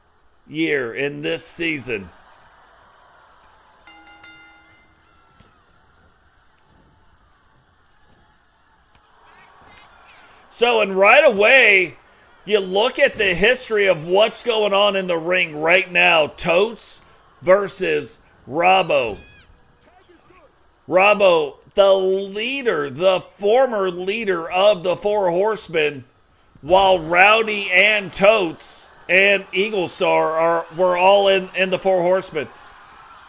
year, in this season. So, and right away, you look at the history of what's going on in the ring right now. Totes versus Robbo. Robbo, the leader, the former leader of the Four Horsemen, while Rowdy and Totes and Eagle Star were all in the Four Horsemen.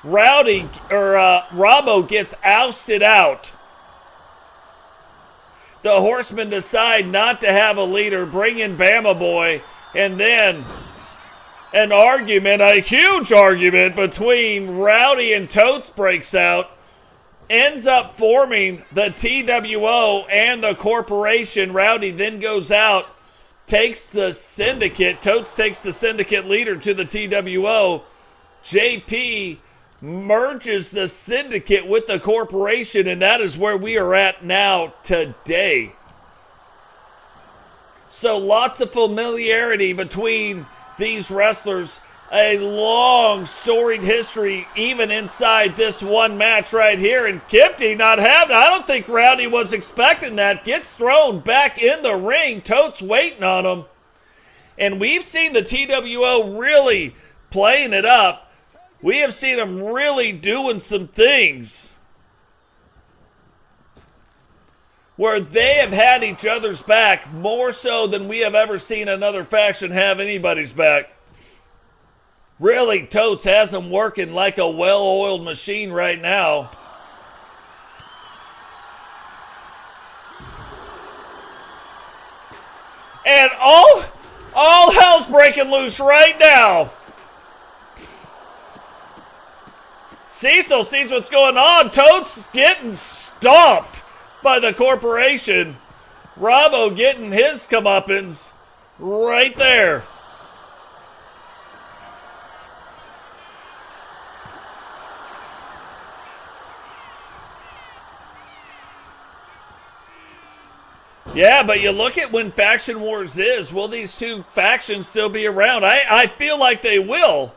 Robbo gets ousted out. The Horsemen decide not to have a leader, bring in Bama Boy, and then an argument, a huge argument between Rowdy and Totes breaks out, ends up forming the TWO and the corporation. Rowdy then goes out, takes the syndicate. Totes takes the syndicate leader to the TWO. JP merges the syndicate with the corporation, and that is where we are at now today. So lots of familiarity between these wrestlers. A long storied history even inside this one match right here. And Kempty not having, I don't think Rowdy was expecting that. Gets thrown back in the ring. Totes waiting on him. And we've seen the TWO really playing it up. We have seen them really doing some things where they have had each other's back more so than we have ever seen another faction have anybody's back. Really, Totes has them working like a well-oiled machine right now. And all hell's breaking loose right now. Cecil sees what's going on. Totes getting stomped by the corporation. Robbo getting his comeuppance right there. Yeah, but you look at when Faction Wars is, will these two factions still be around? I feel like they will.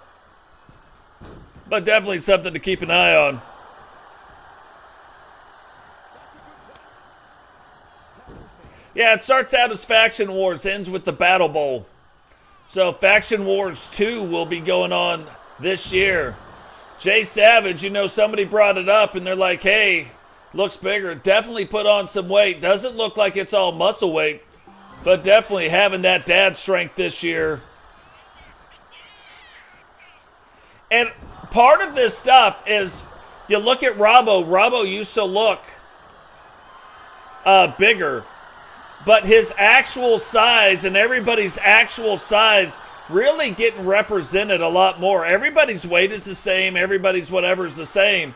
But definitely something to keep an eye on. Yeah, it starts out as Faction Wars, ends with the Battle Bowl. So Faction Wars 2 will be going on this year. Jay Savage, you know, somebody brought it up and they're like, hey, looks bigger. Definitely put on some weight. Doesn't look like it's all muscle weight, but definitely having that dad strength this year. And part of this stuff is, you look at Robbo. Robbo used to look bigger, but his actual size and everybody's actual size really getting represented a lot more. Everybody's weight is the same. Everybody's whatever is the same.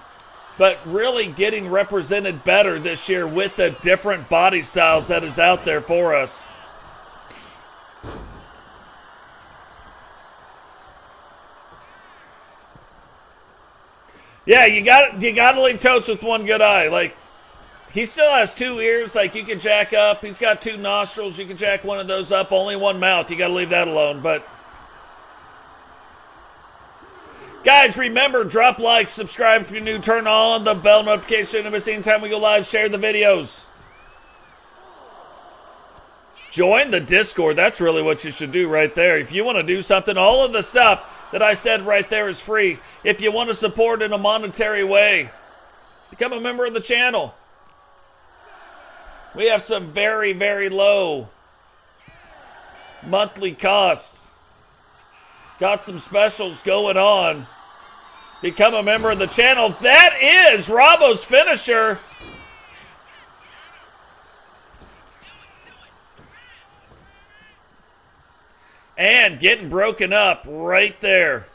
But really getting represented better this year with the different body styles that is out there for us. Yeah, you got to leave Totes with one good eye. Like, he still has 2 ears, like you can jack up. He's got 2 nostrils. You can jack one of those up. Only 1 mouth. You got to leave that alone. But guys, remember, drop likes, subscribe if you're new, turn on the bell notification to miss any time we go live, share the videos. Join the Discord. That's really what you should do right there. If you want to do something, all of the stuff that I said right there is free. If you want to support in a monetary way, become a member of the channel. We have some very, very low monthly costs. Got some specials going on. Become a member of the channel. That is Robbo's finisher. And getting broken up right there.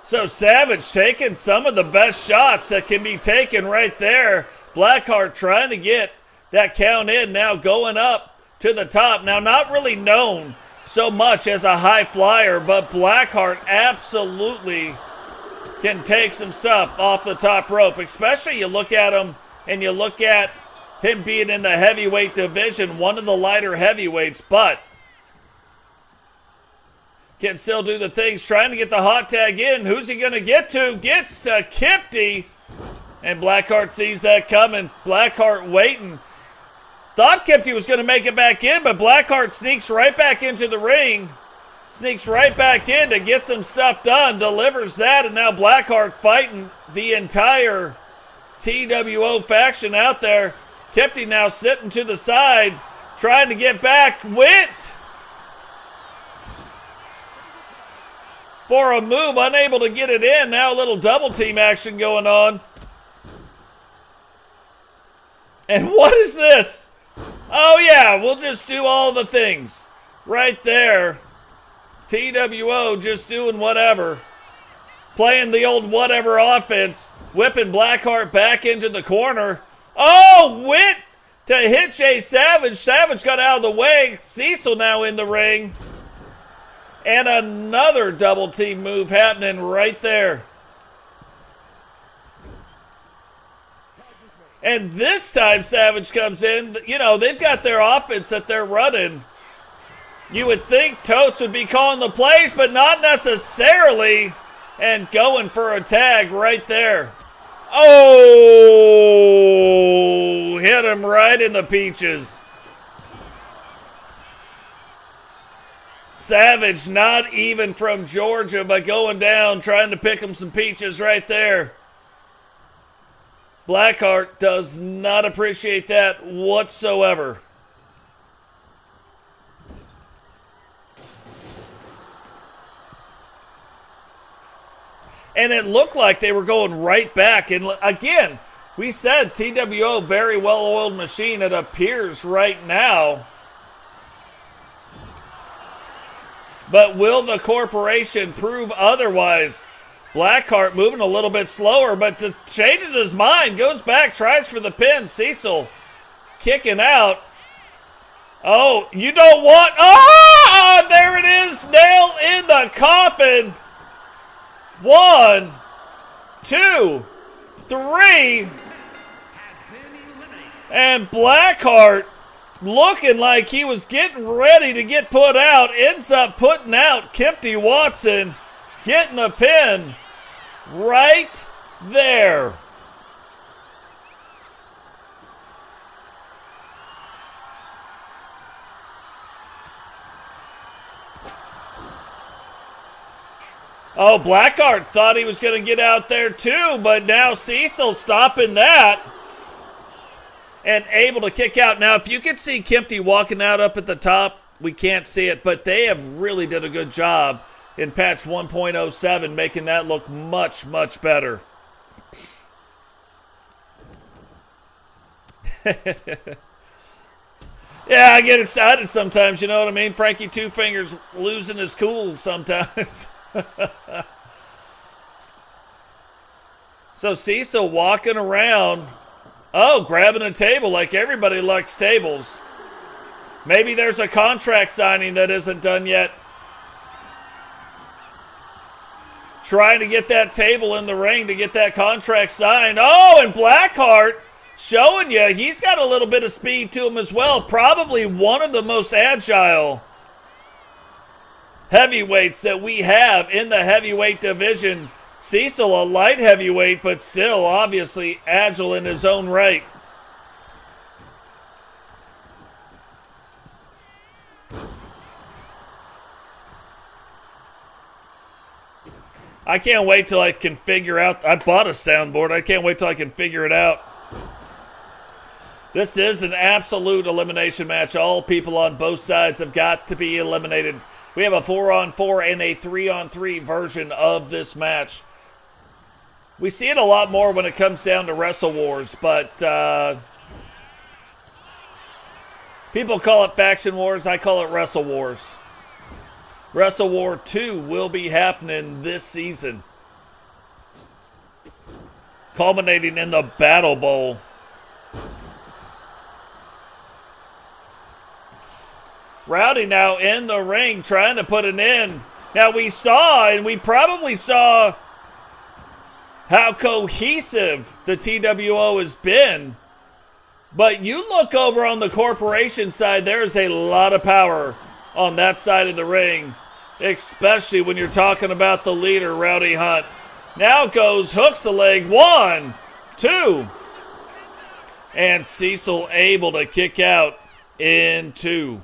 So Savage taking some of the best shots that can be taken right there. Blackheart trying to get that count in, now going up to the top. Now not really known so much as a high flyer, but Blackheart absolutely can take some stuff off the top rope. Especially you look at him and you look at him being in the heavyweight division, one of the lighter heavyweights, but can still do the things, trying to get the hot tag in. Who's he going to get to? Gets to Kempty. And Blackheart sees that coming. Blackheart waiting. Thought Kempty was going to make it back in, but Blackheart sneaks right back into the ring. Sneaks right back in to get some stuff done. Delivers that, and now Blackheart fighting the entire TWO faction out there. Kempty now sitting to the side, trying to get back. Went for a move, unable to get it in. Now a little double team action going on. And what is this? Oh yeah, we'll just do all the things. Right there. TWO just doing whatever. Playing the old whatever offense. Whipping Blackheart back into the corner. Oh, went to hit Jay Savage. Savage got out of the way. Cecil now in the ring. And another double team move happening right there. And this time Savage comes in. You know, they've got their offense that they're running. You would think Totes would be calling the plays, but not necessarily. And going for a tag right there. Oh, hit him right in the peaches. Savage, not even from Georgia, but going down, trying to pick him some peaches right there. Blackheart does not appreciate that whatsoever. And it looked like they were going right back. And again, we said TWO, very well-oiled machine. It appears right now. But will the corporation prove otherwise? Blackheart moving a little bit slower, but changes his mind. Goes back, tries for the pin. Cecil kicking out. Oh, you don't want... Oh, there it is. Nail in the coffin. 1, 2, 3. And Blackheart, looking like he was getting ready to get put out, ends up putting out Kempty Watson, getting the pin right there. Oh, Blackheart thought he was going to get out there too, but now Cecil stopping that and able to kick out. Now, if you could see Kempty walking out up at the top, we can't see it, but they have really done a good job in patch 1.07, making that look much, much better. Yeah, I get excited sometimes, you know what I mean? Frankie Two Fingers losing his cool sometimes. So Cecil walking around, grabbing a table like everybody likes tables. Maybe there's a contract signing that isn't done yet. Trying to get that table in the ring to get that contract signed. Oh, and Blackheart showing you he's got a little bit of speed to him as well. Probably one of the most agile heavyweights that we have in the heavyweight division. Cecil, a light heavyweight, but still obviously agile in his own right. I can't wait till I can figure out. I bought a soundboard. I can't wait till I can figure it out. This is an absolute elimination match. All people on both sides have got to be eliminated. We have a 4-on-4 and a 3-on-3 version of this match. We see it a lot more when it comes down to Wrestle Wars, but people call it Faction Wars. I call it Wrestle Wars. Wrestle War 2 will be happening this season, culminating in the Battle Bowl. Rowdy now in the ring trying to put it in. Now we saw, and we probably saw how cohesive the TWO has been. But you look over on the corporation side, there's a lot of power on that side of the ring, especially when you're talking about the leader, Rowdy Hunt. Now goes, hooks the leg, 1, 2. And Cecil able to kick out in 2.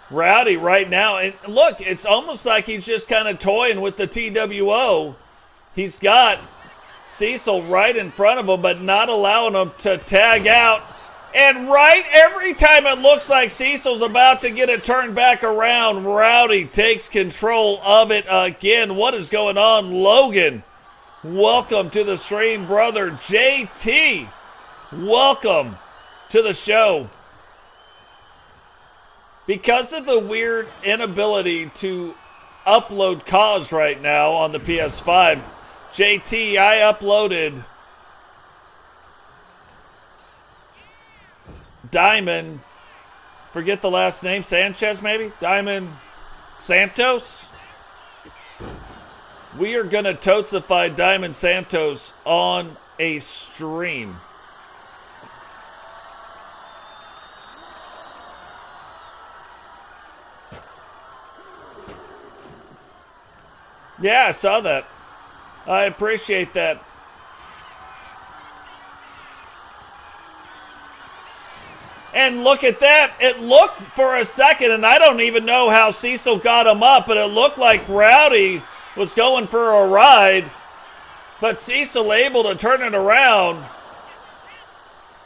Rowdy right now, and look, it's almost like he's just kind of toying with the TWO. He's got Cecil right in front of him, but not allowing him to tag out. And right every time it looks like Cecil's about to get it turned back around, Rowdy takes control of it again. What is going on, Logan? Welcome to the stream, brother. JT, welcome to the show. Because of the weird inability to upload COS right now on the PS5, JT, I uploaded Diamond, forget the last name, Sanchez maybe? Diamond Santos? We are going to Totesify Diamond Santos on a stream. Yeah, I saw that. I appreciate that. And look at that. It looked for a second, and I don't even know how Cecil got him up, but it looked like Rowdy was going for a ride. But Cecil able to turn it around.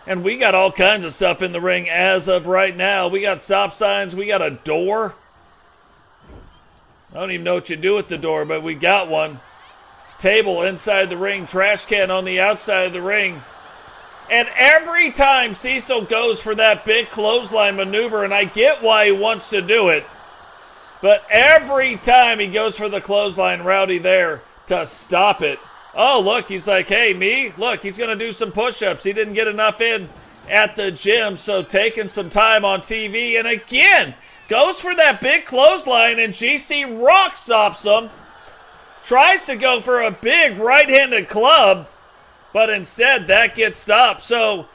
And we got all kinds of stuff in the ring as of right now. We got stop signs. We got a door. I don't even know what you do with the door, but we got one. Table inside the ring, trash can on the outside of the ring. And every time Cecil goes for that big clothesline maneuver, and I get why he wants to do it, but every time he goes for the clothesline, Rowdy there to stop it. Oh, look, he's like, hey, me? Look, he's going to do some push-ups. He didn't get enough in. at the gym, so taking some time on TV. And again, goes for that big clothesline, and GC Rock stops him. Tries to go for a big right-handed club, but instead that gets stopped. So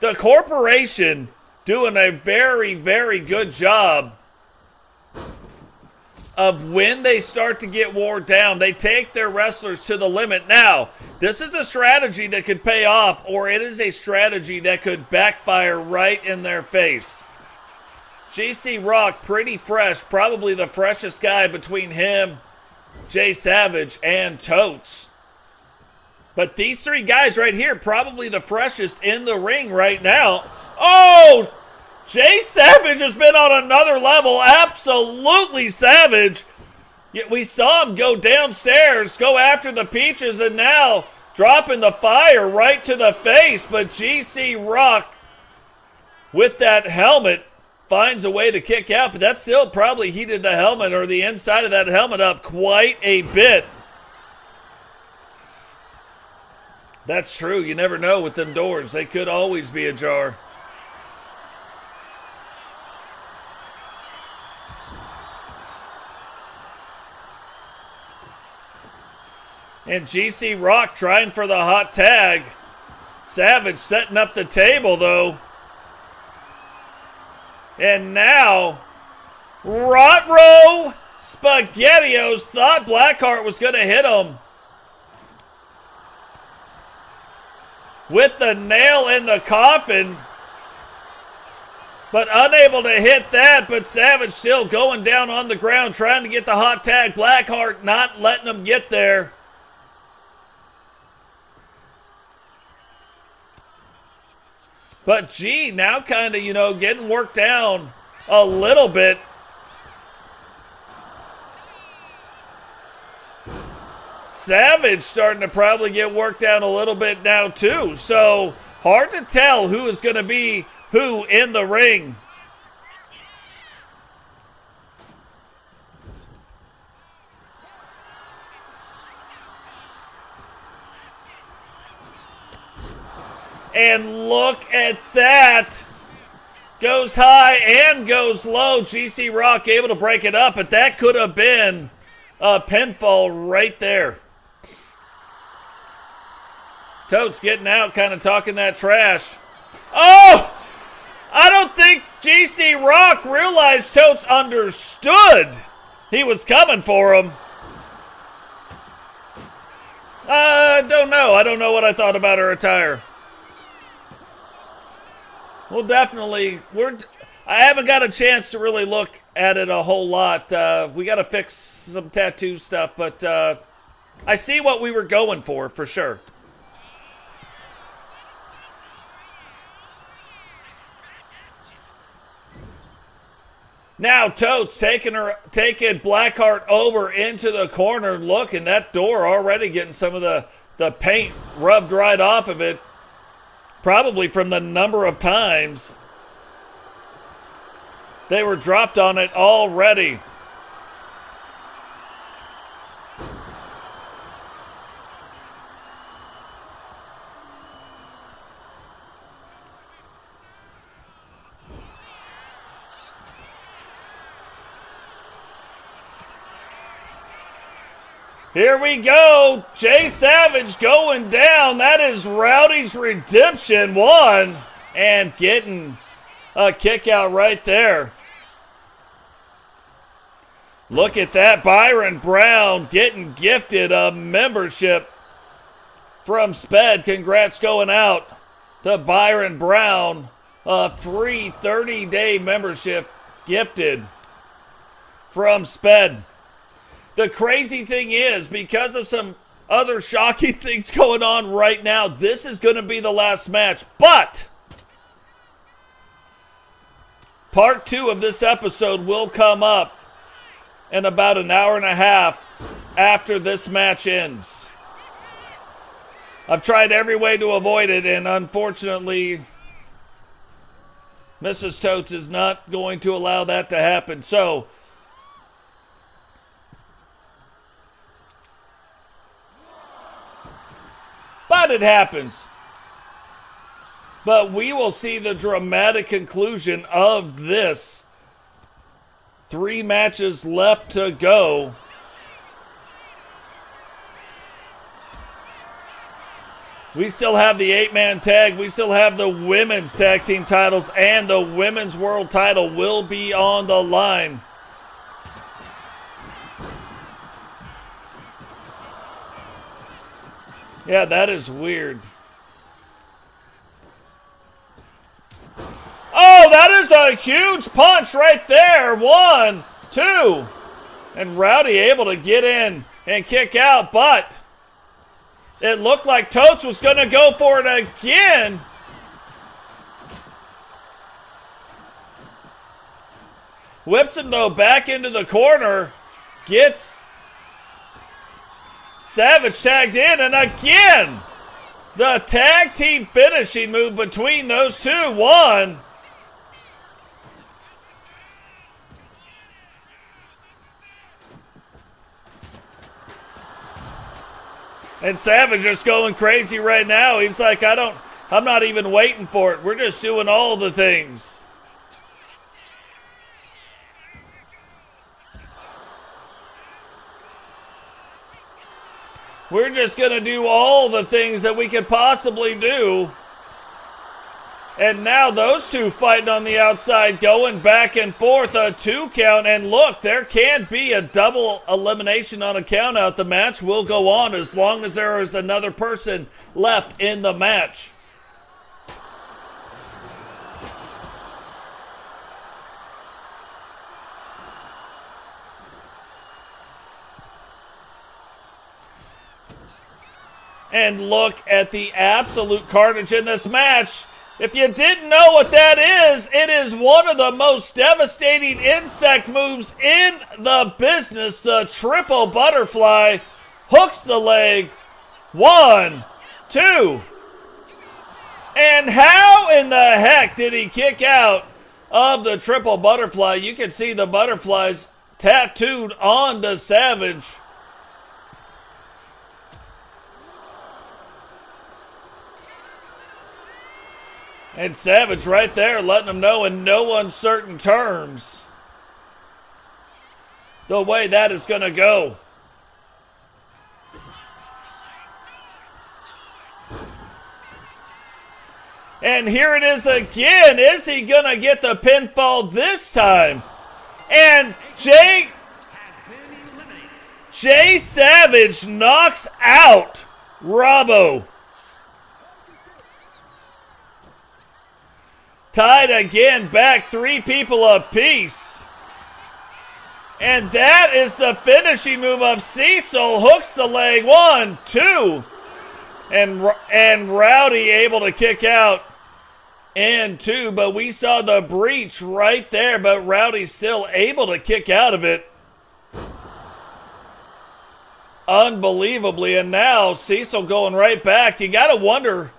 the corporation doing a very, very good job of when they start to get worn down, they take their wrestlers to the limit. Now, this is a strategy that could pay off, or it is a strategy that could backfire right in their face. GC Rock, pretty fresh, probably the freshest guy between him, Jay Savage, and Totes. But these three guys right here, probably the freshest in the ring right now. Oh! Jay Savage has been on another level. Absolutely savage. Yet we saw him go downstairs, go after the peaches, and now dropping the fire right to the face. But GC Rock, with that helmet, finds a way to kick out. But that still probably heated the helmet, or the inside of that helmet, up quite a bit. That's true. You never know with them doors. They could always be ajar. And GC Rock trying for the hot tag. Savage setting up the table, though. And now, Rotro SpaghettiOs thought Blackheart was going to hit him with the nail in the coffin, but unable to hit that. But Savage still going down on the ground, trying to get the hot tag. Blackheart not letting him get there. But G now kind of, getting worked down a little bit. Savage starting to probably get worked down a little bit now too. So hard to tell who is going to be who in the ring. And look at that. Goes high and goes low. GC Rock able to break it up, but that could have been a pinfall right there. Totes getting out, kind of talking that trash. Oh! I don't think GC Rock realized Totes understood he was coming for him. Don't know. I don't know what I thought about her attire. Well, definitely, I haven't got a chance to really look at it a whole lot. We got to fix some tattoo stuff, but I see what we were going for sure. Now Totes taking Blackheart over into the corner. Look, and that door already getting some of the paint rubbed right off of it. Probably from the number of times they were dropped on it already. Here we go. Jay Savage going down. That is Rowdy's Redemption 1. And getting a kick out right there. Look at that. Byron Brown getting gifted a membership from Sped. Congrats going out to Byron Brown. A free 30-day membership gifted from Sped. The crazy thing is, because of some other shocking things going on right now, this is going to be the last match. But part 2 of this episode will come up in about an hour and a half after this match ends. I've tried every way to avoid it, and unfortunately, Mrs. Totes is not going to allow that to happen. So, but it happens. But we will see the dramatic conclusion of this. 3 matches left to go. We still have the 8-man tag. We still have the women's tag team titles, and the women's world title will be on the line. Yeah, that is weird. Oh, that is a huge punch right there. 1, 2. And Rowdy able to get in and kick out, but it looked like Totes was going to go for it again. Whips him, though, back into the corner. Gets Savage tagged in, and again, the tag team finishing move between those two. 1. And Savage is going crazy right now. He's like, I'm not even waiting for it. We're just doing all the things. We're just going to do all the things that we could possibly do. And now those two fighting on the outside, going back and forth, a 2 count. And look, there can be a double elimination on a count out. The match will go on as long as there is another person left in the match. And look at the absolute carnage in this match. If you didn't know what that is, it is one of the most devastating insect moves in the business. The triple butterfly hooks the leg. 1, 2. And how in the heck did he kick out of the triple butterfly? You can see the butterflies tattooed on the Savage. And Savage right there letting them know in no uncertain terms the way that is going to go. And here it is again. Is he going to get the pinfall this time? And Jay Savage knocks out Robbo. Tied again, back 3 people apiece. And that is the finishing move of Cecil. Hooks the leg. 1, 2. And Rowdy able to kick out. And 2. But we saw the breach right there. But Rowdy still able to kick out of it. Unbelievably. And now Cecil going right back. You got to wonder,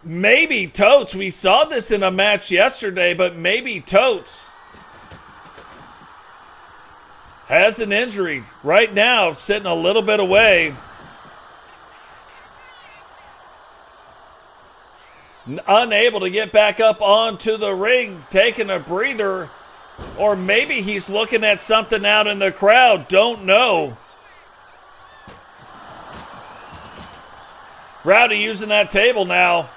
maybe Totes, we saw this in a match yesterday, but maybe Totes has an injury right now, sitting a little bit away. Unable to get back up onto the ring, taking a breather. Or maybe he's looking at something out in the crowd, don't know. Rowdy using that table now.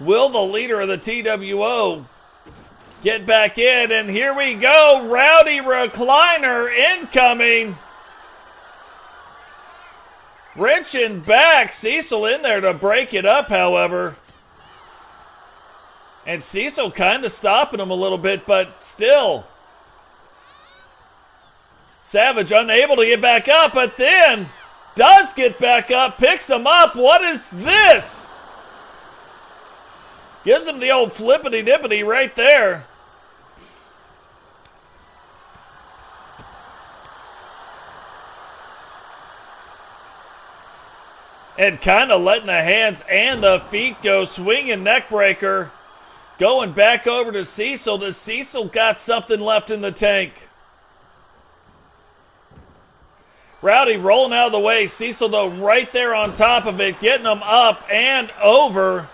Will the leader of the TWO get back in? And here we go. Rowdy recliner incoming. Wrenching back. Cecil in there to break it up, however. And Cecil kind of stopping him a little bit, but still. Savage unable to get back up, but then does get back up, picks him up. What is this? Gives him the old flippity-dippity right there. And kind of letting the hands and the feet go. Swinging neck breaker. Going back over to Cecil. Does Cecil got something left in the tank? Rowdy rolling out of the way. Cecil, though, right there on top of it, getting him up and over.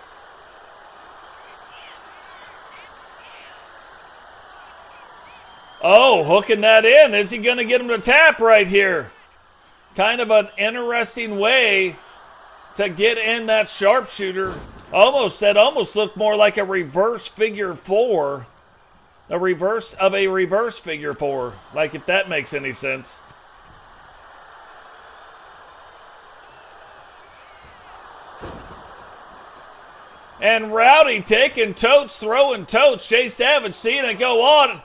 Oh, hooking that in. Is he going to get him to tap right here? Kind of an interesting way to get in that sharpshooter. Almost looked more like a reverse figure four. A reverse of a reverse figure four. Like, if that makes any sense. And Rowdy taking Totes, throwing Totes. Jay Savage seeing it go on.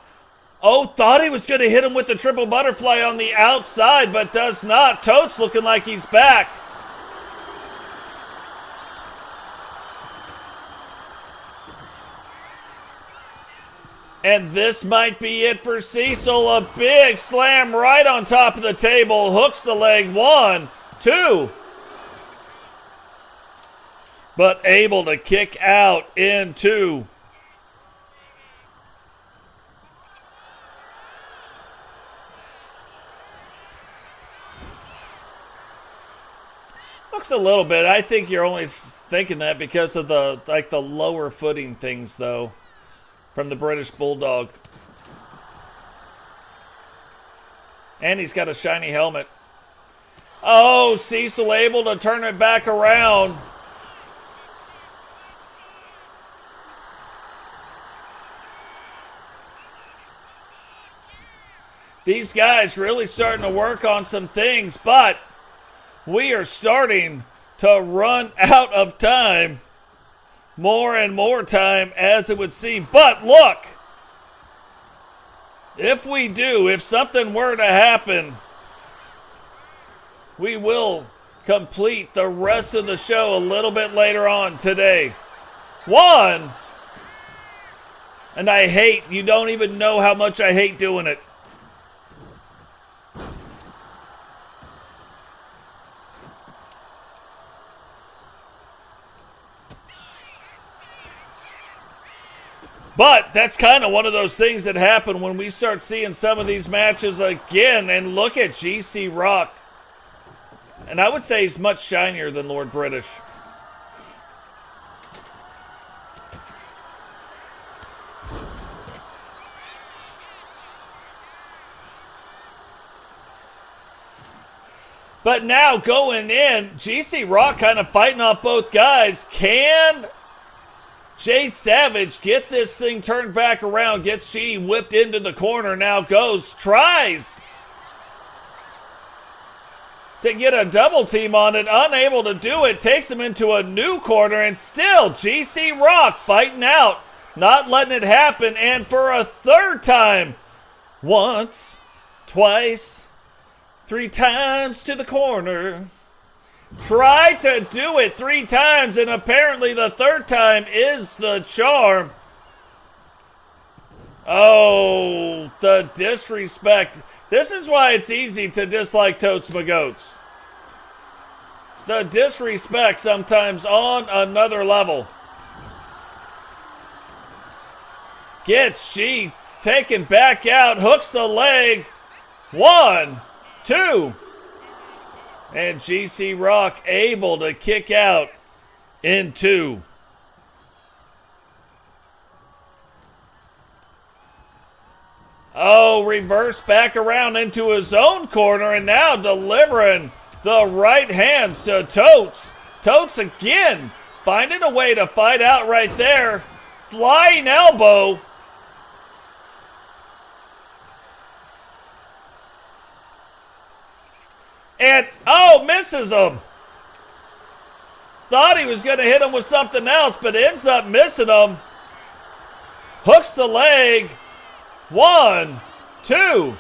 Oh, thought he was going to hit him with the triple butterfly on the outside, but does not. Totes looking like he's back. And this might be it for Cecil. A big slam right on top of the table. Hooks the leg. 1, 2. But able to kick out in 2. Looks a little bit. I think you're only thinking that because of the lower footing things, though, from the British Bulldog. And he's got a shiny helmet. Oh, Cecil able to turn it back around. These guys really starting to work on some things, but we are starting to run out of time. More and more time, as it would seem. But look, if something were to happen, we will complete the rest of the show a little bit later on today. 1, and you don't even know how much I hate doing it. But that's kind of one of those things that happen when we start seeing some of these matches again. And look at GC Rock. And I would say he's much shinier than Lord British. But now going in, GC Rock kind of fighting off both guys. Can Jay Savage get this thing turned back around? Gets G whipped into the corner. Now tries to get a double team on it. Unable to do it. Takes him into a new corner. And still GC Rock fighting out. Not letting it happen. And for a third time. Once. Twice. 3 times to the corner. Try to do it 3 times, and apparently the third time is the charm. Oh, the disrespect. This is why it's easy to dislike Totes Magoats. The disrespect sometimes on another level. Gets G taken back out, hooks the leg. 1, 2. And GC Rock able to kick out in 2. Oh, reverse back around into his own corner and now delivering the right hands to Totes. Totes again finding a way to fight out right there. Flying elbow. And, misses him. Thought he was going to hit him with something else, but ends up missing him. Hooks the leg. 1, 2.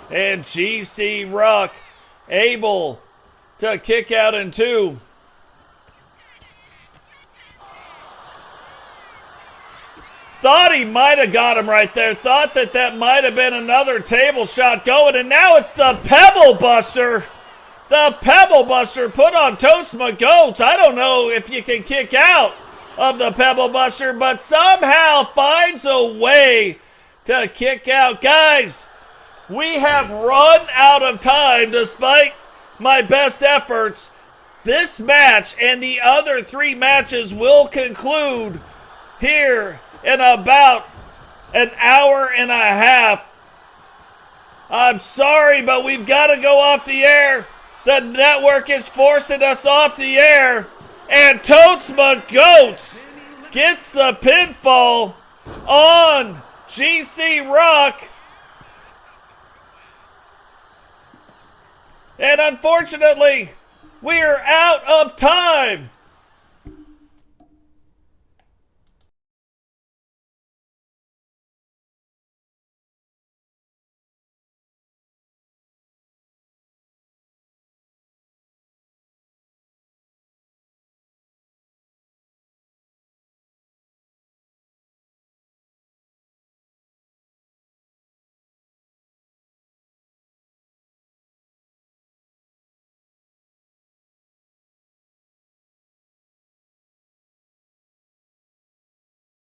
And GC Rock able to kick out in 2. Thought he might have got him right there. Thought that might have been another table shot going. And now it's the Pebble Buster. The Pebble Buster put on Totes Magoats. I don't know if you can kick out of the Pebble Buster, but somehow finds a way to kick out. Guys, We have run out of time despite my best efforts. This match and the other 3 matches will conclude here in about an hour and a half. I'm sorry, but we've got to go off the air. The network is forcing us off the air. And Totes my Goats gets the pinfall on GC Rock. And unfortunately, we are out of time.